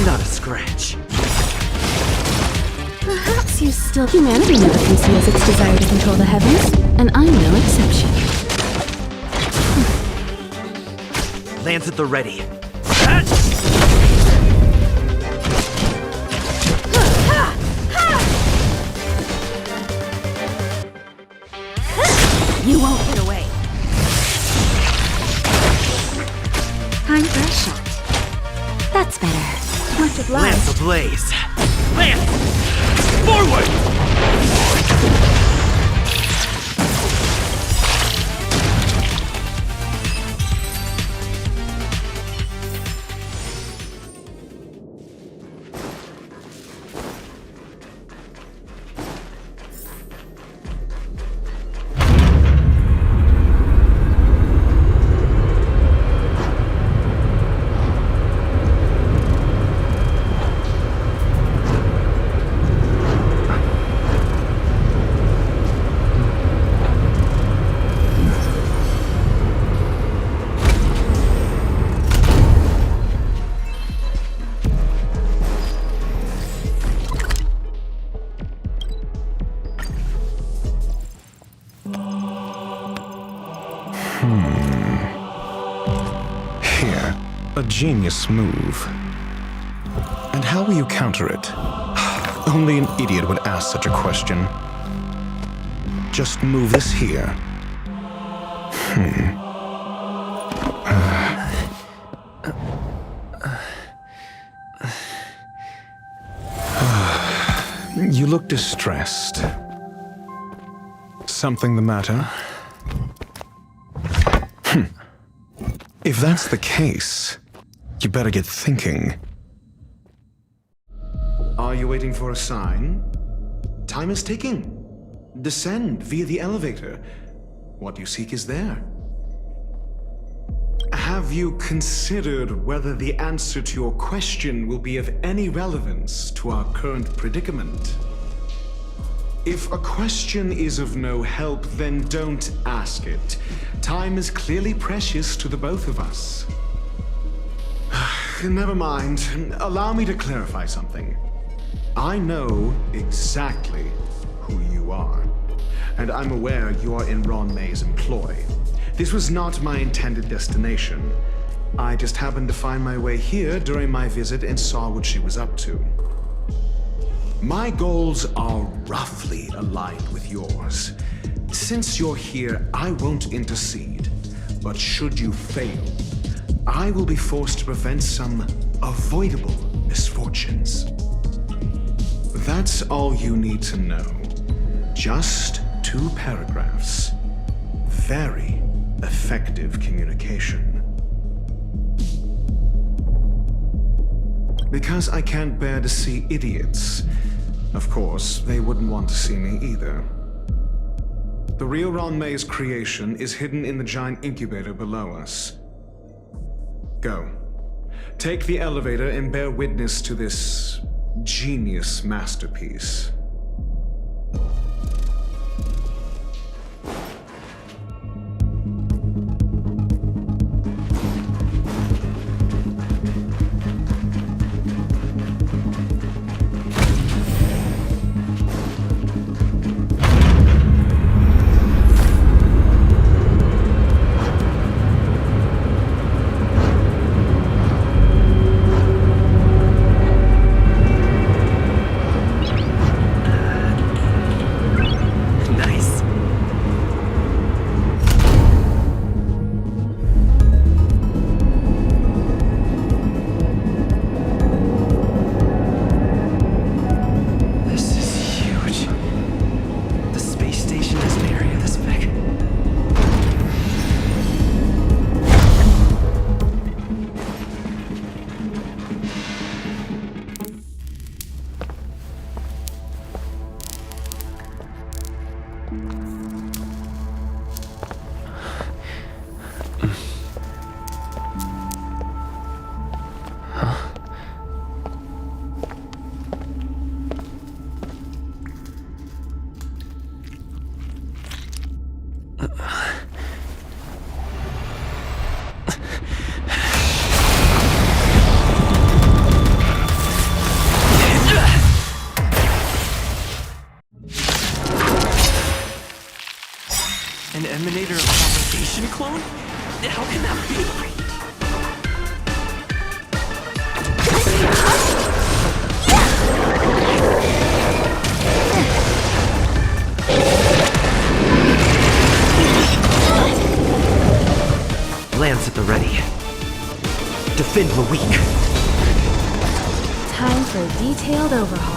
Not a scratch. Perhaps you still... Humanity never conceals its desire to control the heavens, and I'm no exception. Lance at the ready. You won't get away. Time for a shot. That's better. Much obliged. Lance ablaze. Lance! Forward! Here, a genius move. And how will you counter it? Only an idiot would ask such a question. Just move this here. You look distressed. Something the matter? If that's the case, you better get thinking. Are you waiting for a sign? Time is ticking. Descend via the elevator. What you seek is there. Have you considered whether the answer to your question will be of any relevance to our current predicament? If a question is of no help, then don't ask it. Time is clearly precious to the both of us. Never mind. Allow me to clarify something. I know exactly who you are, and I'm aware you are in Ruan Mei's employ. This was not my intended destination. I just happened to find my way here during my visit and saw what she was up to. My goals are roughly aligned with yours. Since you're here, I won't intercede. But should you fail, I will be forced to prevent some avoidable misfortunes. That's all you need to know. Just 2 paragraphs. Very effective communication. Because I can't bear to see idiots. Of course, they wouldn't want to see me either. The real Ruan Mei's creation is hidden in the giant incubator below us. Go. Take the elevator and bear witness to this genius masterpiece. An emanator of propagation clone? How can that be? Lance at the ready. Defend the weak. Time for a detailed overhaul.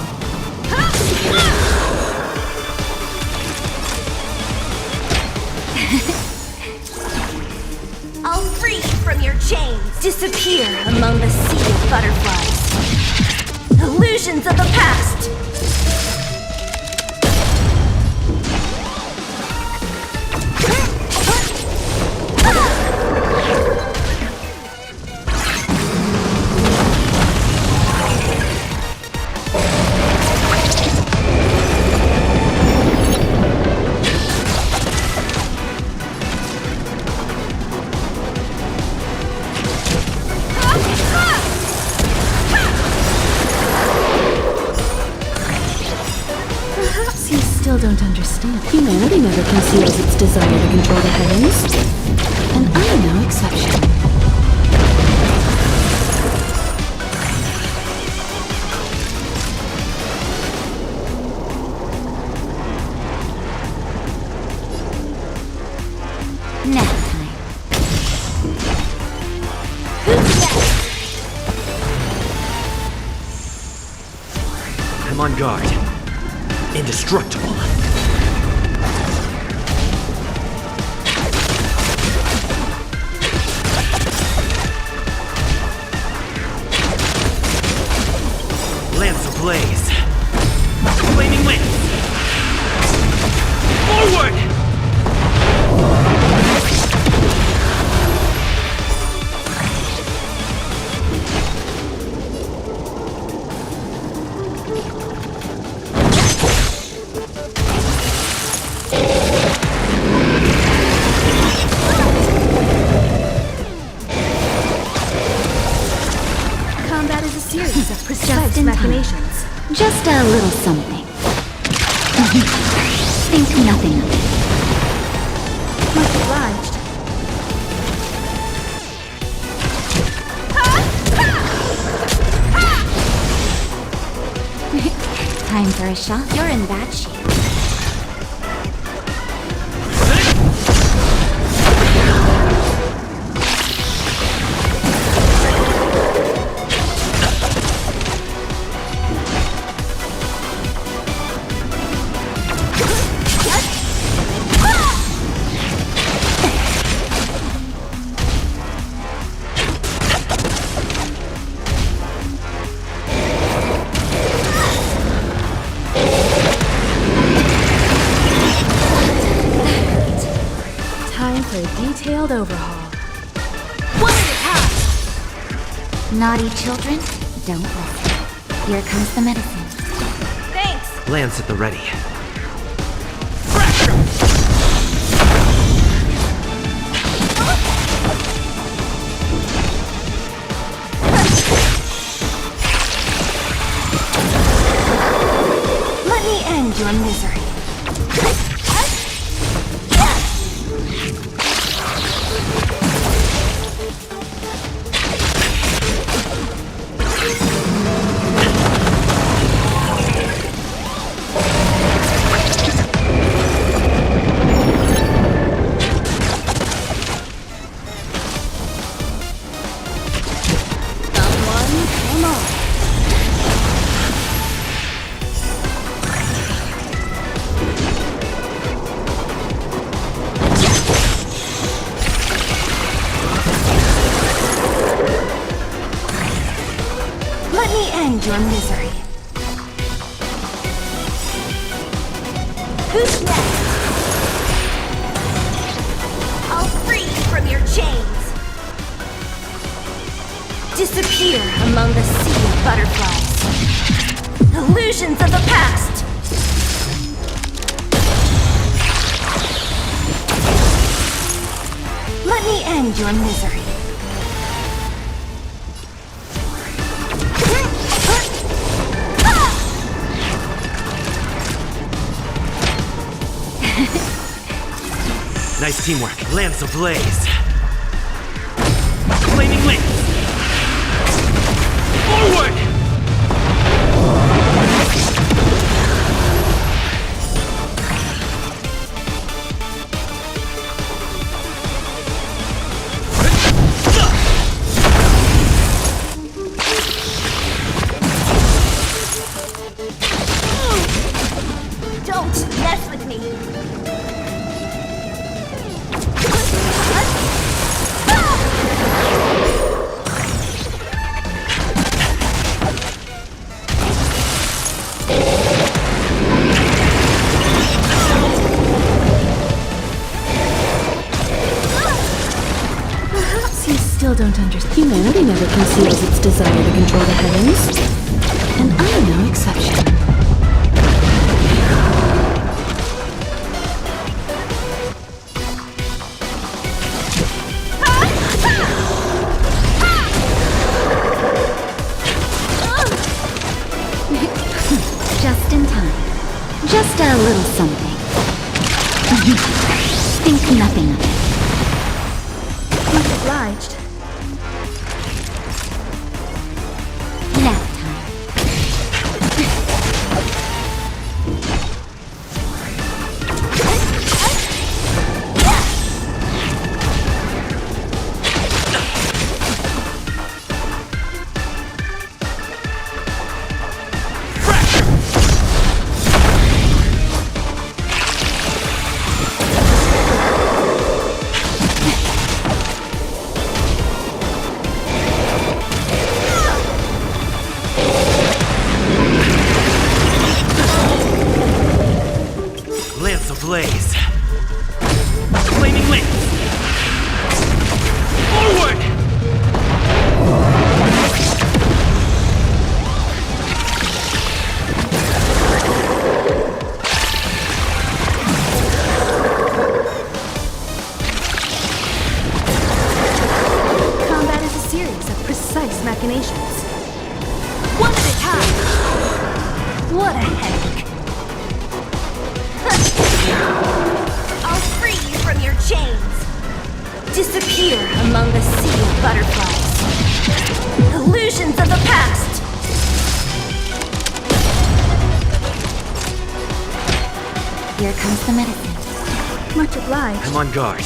I'll free you from your chains. Disappear among the sea of butterflies. Illusions of the past. Still don't understand. Humanity never conceals its desire to control the heavens. And I am no exception. Nap time. Who's next? I'm on guard. Indestructible. Lance ablaze. Flaming wind. Forward! Combat is a series of precise machinations. Just a little something. Think nothing of it. Much obliged. for a shot. You're in bad shape. Time for a detailed overhaul. One at a time! Naughty children, don't listen. Here comes the medicine. Thanks! Lance at the ready. Let me end your misery. Your misery. Who's next? I'll free you from your chains. Disappear among the sea of butterflies. Illusions of the past. Let me end your misery. Nice teamwork. Lance ablaze. Flaming wings. Forward! Don't mess with me. Still don't understand. Humanity never conceals its desire to control the heavens. And I am no exception. Just in time. Just a little something. Think nothing of it. Much obliged. Nap ablaze. Flaming wings. Forward! Combat is a series of precise machinations. One at a time. What a headache. I'll free you from your chains. Disappear among the sea of butterflies. Illusions of the past. Here comes the medicine. Much obliged. I'm on guard.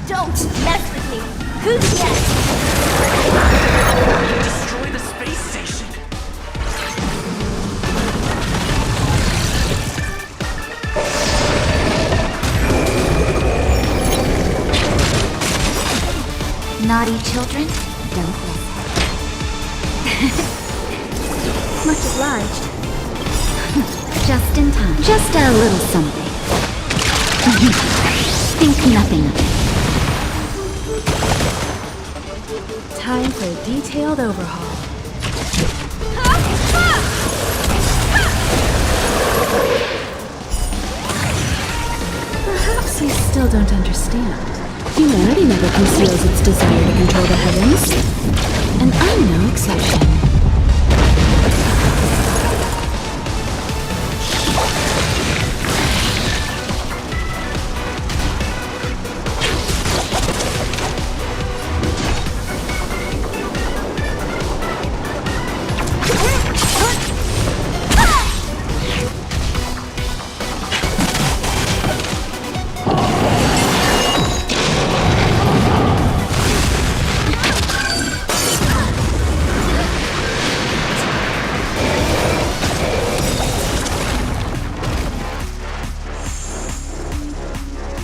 Don't mess with me. Who's next? Destroy the space station. Naughty children, don't listen. Much obliged. Just in time. Just a little something. Think nothing of it. Time for a detailed overhaul. Perhaps you still don't understand. Humanity never conceals its desire to control the heavens. And I'm no exception.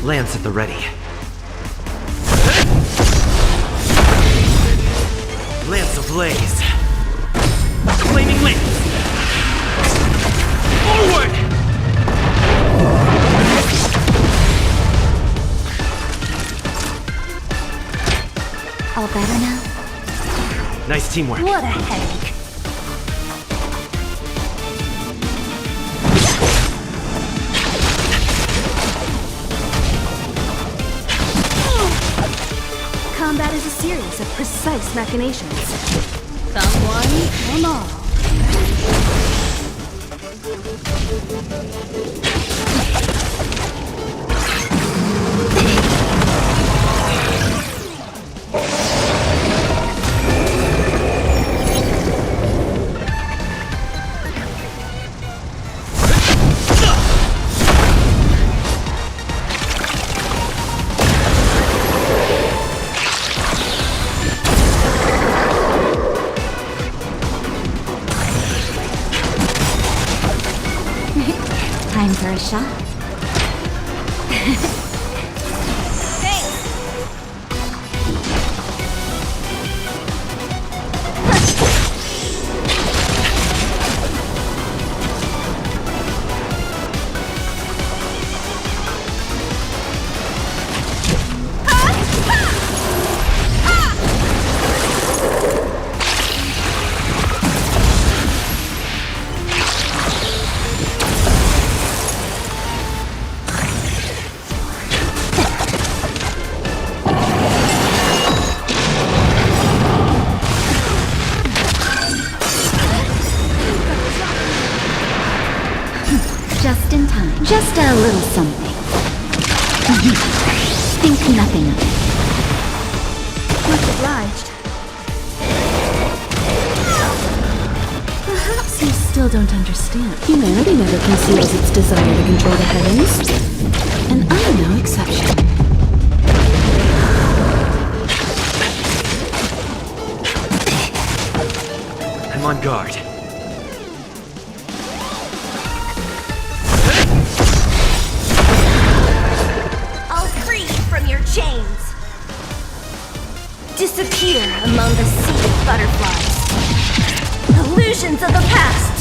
Lance at the ready. Lance ablaze. Flaming lance. Forward! All better now? Nice teamwork. What a headache. Combat is a series of precise machinations. Come one, come all. Time for a shot. Just in time. Just a little something. Think nothing of it. Much obliged. Perhaps you still don't understand. Humanity never conceals its desire to control the heavens. And I'm no exception. I'm on guard. I'll free you from your chains. Disappear among the sea of butterflies. Illusions of the past.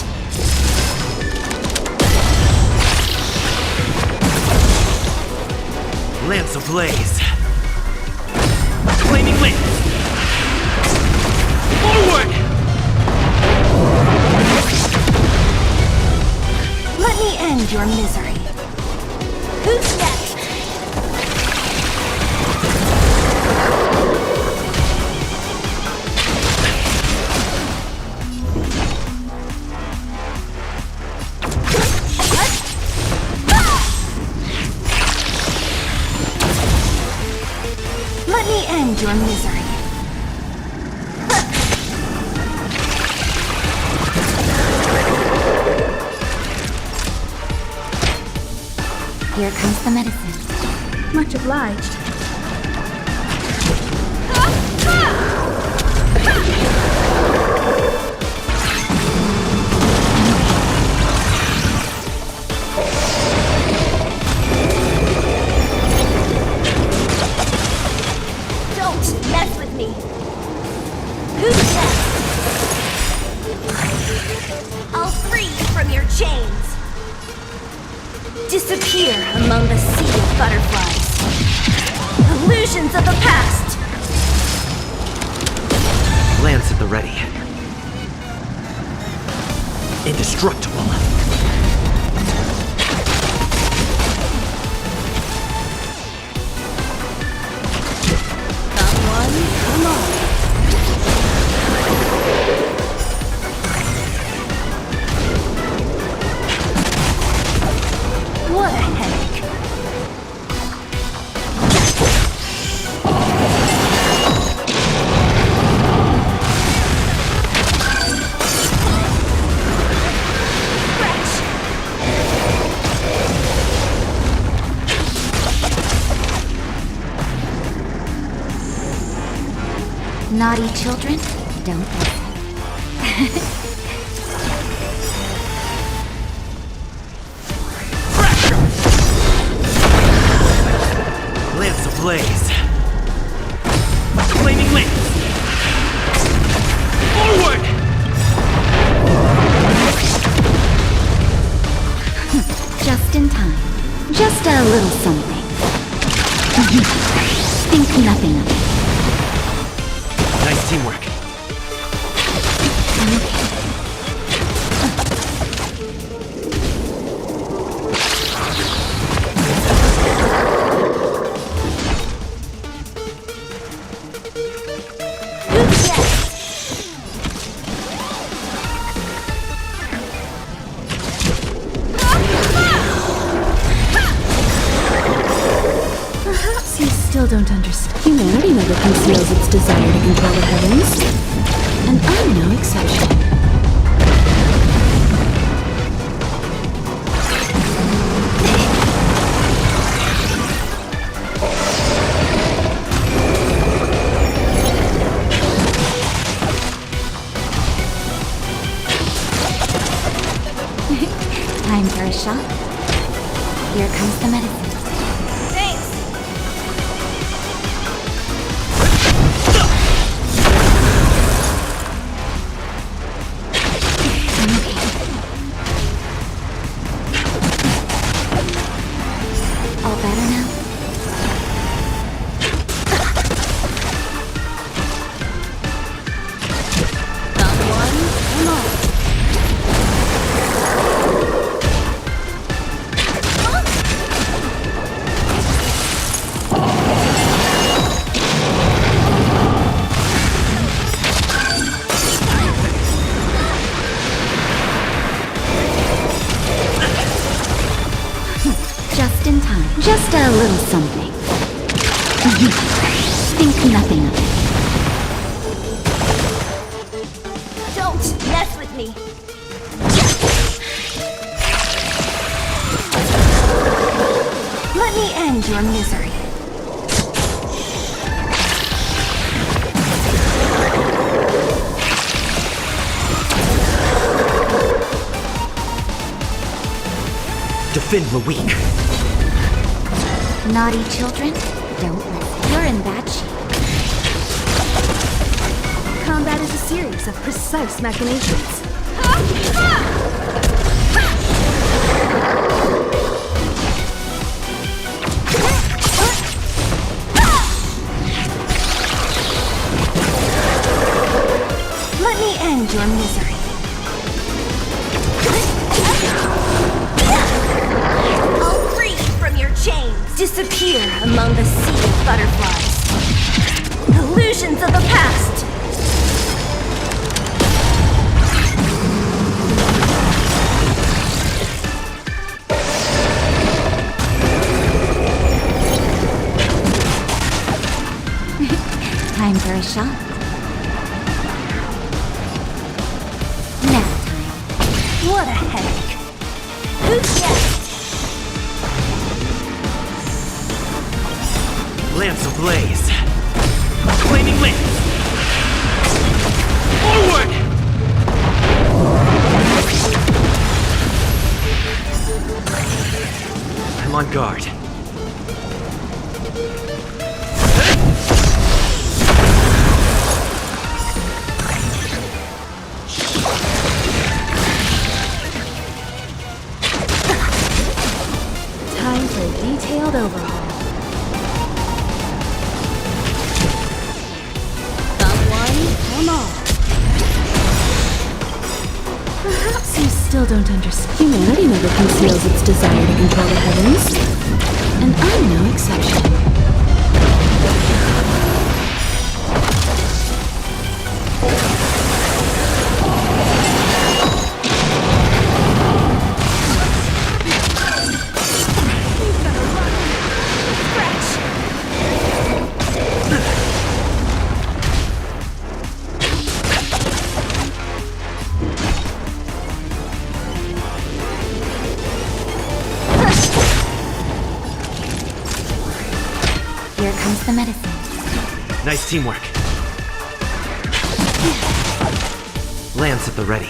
Lance ablaze. Flaming lance. Forward! Let me end your misery. Who's next? Here comes the medicine. Much obliged. Don't mess with me. Who's next? I'll free you from your chains. Disappear among the sea of butterflies. Illusions of the past. Lance at the ready. Indestructible. Someone, come on. What a headache. Naughty children, don't listen. Lance ablaze. Flaming lance. Forward! Just in time. Just a little something. Think nothing of it. Nice teamwork. Who's next? Perhaps you still don't understand. Humanity never conceals its desire to control the heavens. And I'm no exception. Time for a shot. Here comes the medicine. Thanks. All better now? Someone, come on. Just in time. Just a little something. Think nothing of it. Don't mess with me. Let me end your misery. Defend the weak. Naughty children, don't listen. You're in bad shape. Combat is a series of precise machinations. Let me end your misery. I'll free you from your chains. Disappear among the sea of butterflies. Illusions of the past. Time for a shot. Nap time. What a headache. Who's next? ablaze. Flaming wind! Forward! I'm on guard. Time for a detailed overhaul. Someone, come on. Perhaps you still don't understand. Humanity never conceals its desire to control the heavens. And I'm no exception. Here comes the medicine. Nice teamwork. Lance at the ready.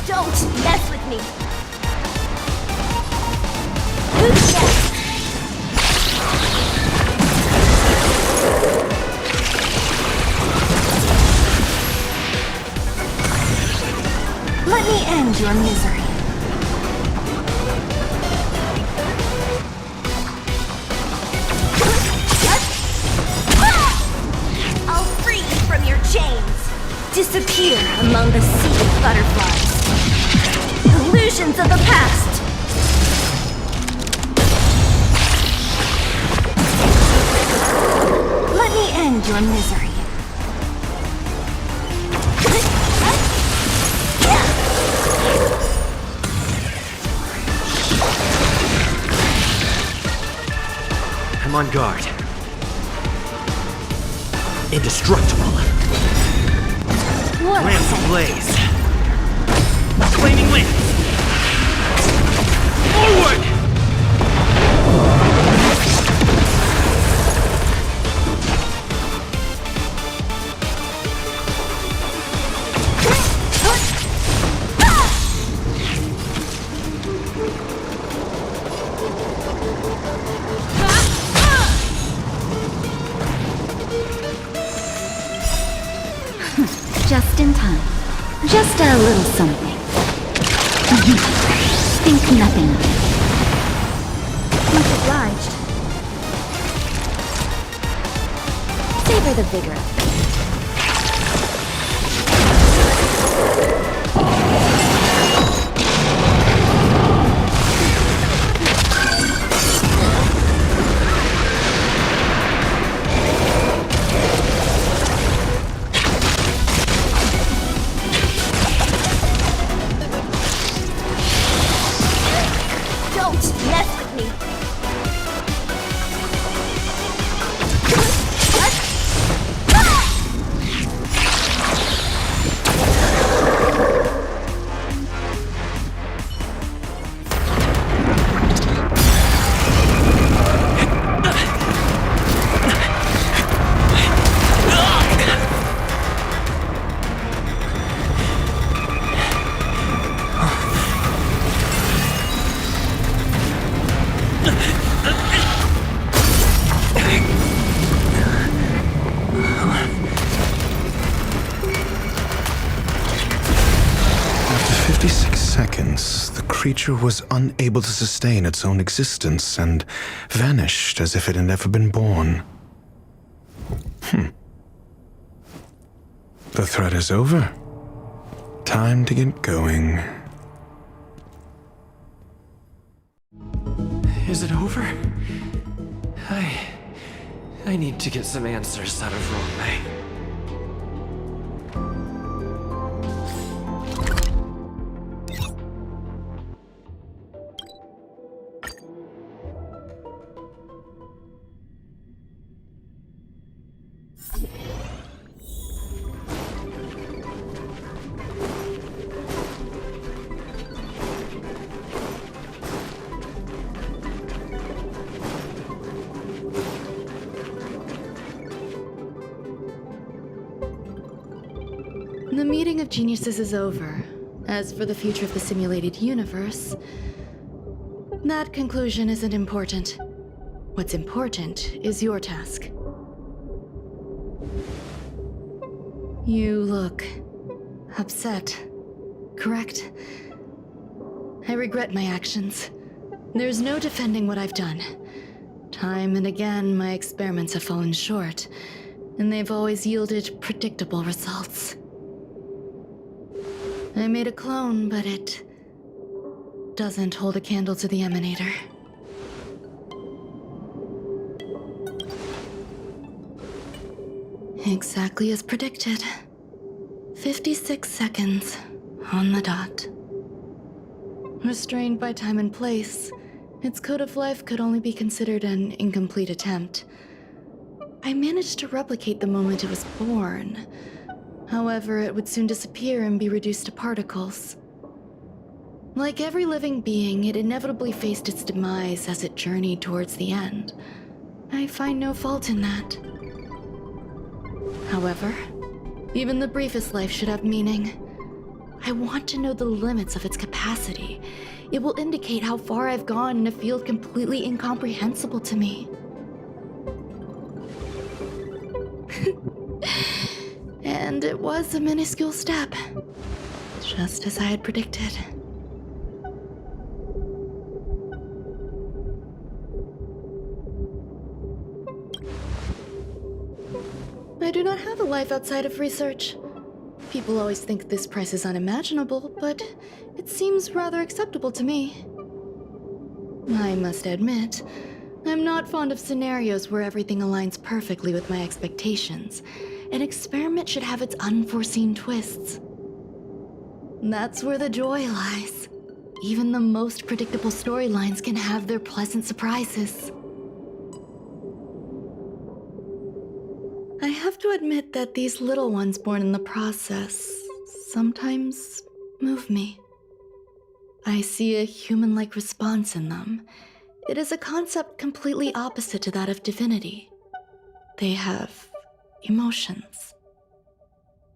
Don't mess with me. Who's next? Let me end your misery. I'll free you from your chains. Disappear among the sea of butterflies. Illusions of the past. Let me end your misery. I'm on guard. Indestructible. What? Lance ablaze. Flaming wind. Forward! Just in time. Just a little something. Think nothing of it. Much obliged. Savor the vigor. Don't mess with me. After 56 seconds, the creature was unable to sustain its own existence and vanished as if it had never been born. The threat is over. Time to get going. Is it over? I need to get some answers out of Ruan Mei. The meeting of geniuses is over. As for the future of the simulated universe, that conclusion isn't important. What's important is your task. You look upset, correct? I regret my actions. There's no defending what I've done. Time and again, my experiments have fallen short, and they've always yielded predictable results. I made a clone, but it doesn't hold a candle to the emanator. Exactly as predicted. 56 seconds on the dot. Restrained by time and place, its code of life could only be considered an incomplete attempt. I managed to replicate the moment it was born. However, it would soon disappear and be reduced to particles. Like every living being, it inevitably faced its demise as it journeyed towards the end. I find no fault in that. However, even the briefest life should have meaning. I want to know the limits of its capacity. It will indicate how far I've gone in a field completely incomprehensible to me. And it was a minuscule step, just as I had predicted. I do not have a life outside of research. People always think this price is unimaginable, but it seems rather acceptable to me. I must admit, I'm not fond of scenarios where everything aligns perfectly with my expectations. An experiment should have its unforeseen twists. That's where the joy lies. Even the most predictable storylines can have their pleasant surprises. I have to admit that these little ones born in the process sometimes move me. I see a human-like response in them. It is a concept completely opposite to that of divinity. They have emotions.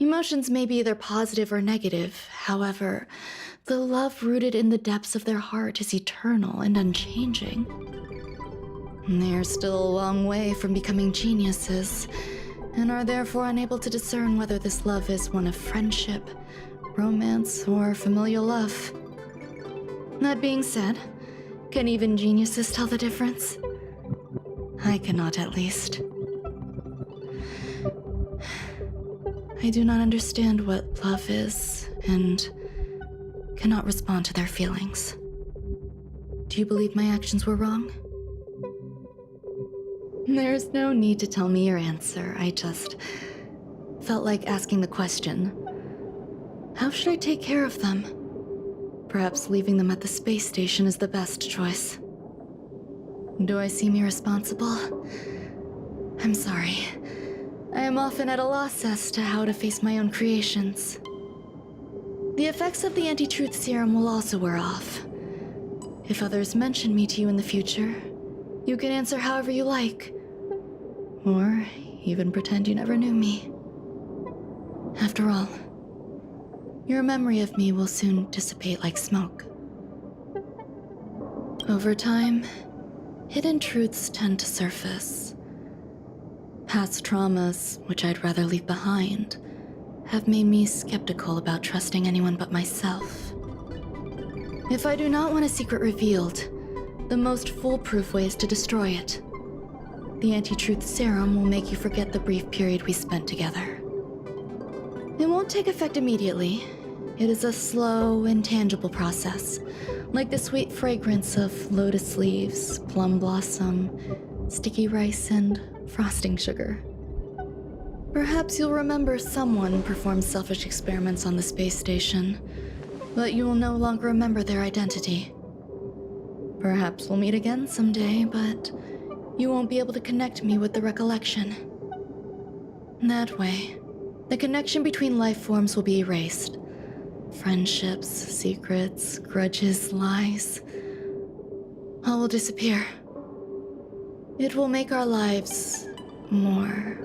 Emotions may be either positive or negative. However, the love rooted in the depths of their heart is eternal and unchanging. They're still a long way from becoming geniuses, and are therefore unable to discern whether this love is one of friendship, romance, or familial love. That being said, can even geniuses tell the difference? I cannot, at least. I do not understand what love is, and cannot respond to their feelings. Do you believe my actions were wrong? There's no need to tell me your answer. I just felt like asking the question. How should I take care of them? Perhaps leaving them at the space station is the best choice. Do I seem irresponsible? I'm sorry. I am often at a loss as to how to face my own creations. The effects of the anti-truth serum will also wear off. If others mention me to you in the future, you can answer however you like. Or even pretend you never knew me. After all, your memory of me will soon dissipate like smoke. Over time, hidden truths tend to surface. Past traumas, which I'd rather leave behind, have made me skeptical about trusting anyone but myself. If I do not want a secret revealed, the most foolproof way is to destroy it. The anti-truth serum will make you forget the brief period we spent together. It won't take effect immediately. It is a slow, intangible process, like the sweet fragrance of lotus leaves, plum blossom, sticky rice, and frosting sugar. Perhaps you'll remember someone performed selfish experiments on the space station, but you will no longer remember their identity. Perhaps we'll meet again someday, but you won't be able to connect me with the recollection. That way, the connection between life forms will be erased. Friendships, secrets, grudges, lies, all will disappear. It will make our lives more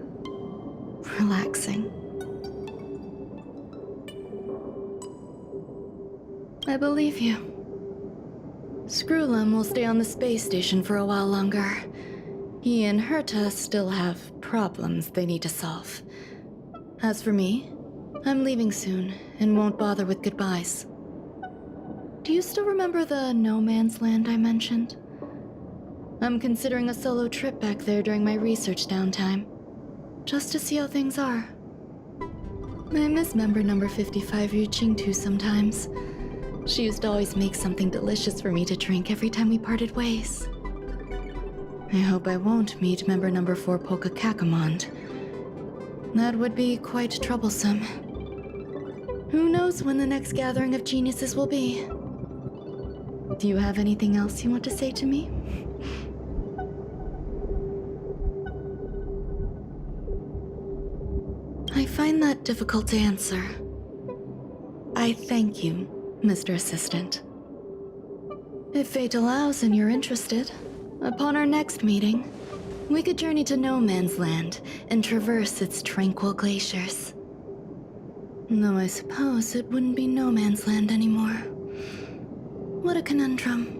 relaxing. I believe you. Screwlum will stay on the space station for a while longer. He and Herta still have problems they need to solve. As for me, I'm leaving soon and won't bother with goodbyes. Do you still remember the no man's land I mentioned? I'm considering a solo trip back there during my research downtime, just to see how things are. I miss member number 55 Yu Qingtu sometimes. She used to always make something delicious for me to drink every time we parted ways. I hope I won't meet member number 4 Polka Kakamond. That would be quite troublesome. Who knows when the next gathering of geniuses will be? Do you have anything else you want to say to me? I find that difficult to answer. I thank you, Mr. Assistant. If fate allows and you're interested, upon our next meeting, we could journey to No Man's Land and traverse its tranquil glaciers. Though I suppose it wouldn't be No Man's Land anymore. What a conundrum.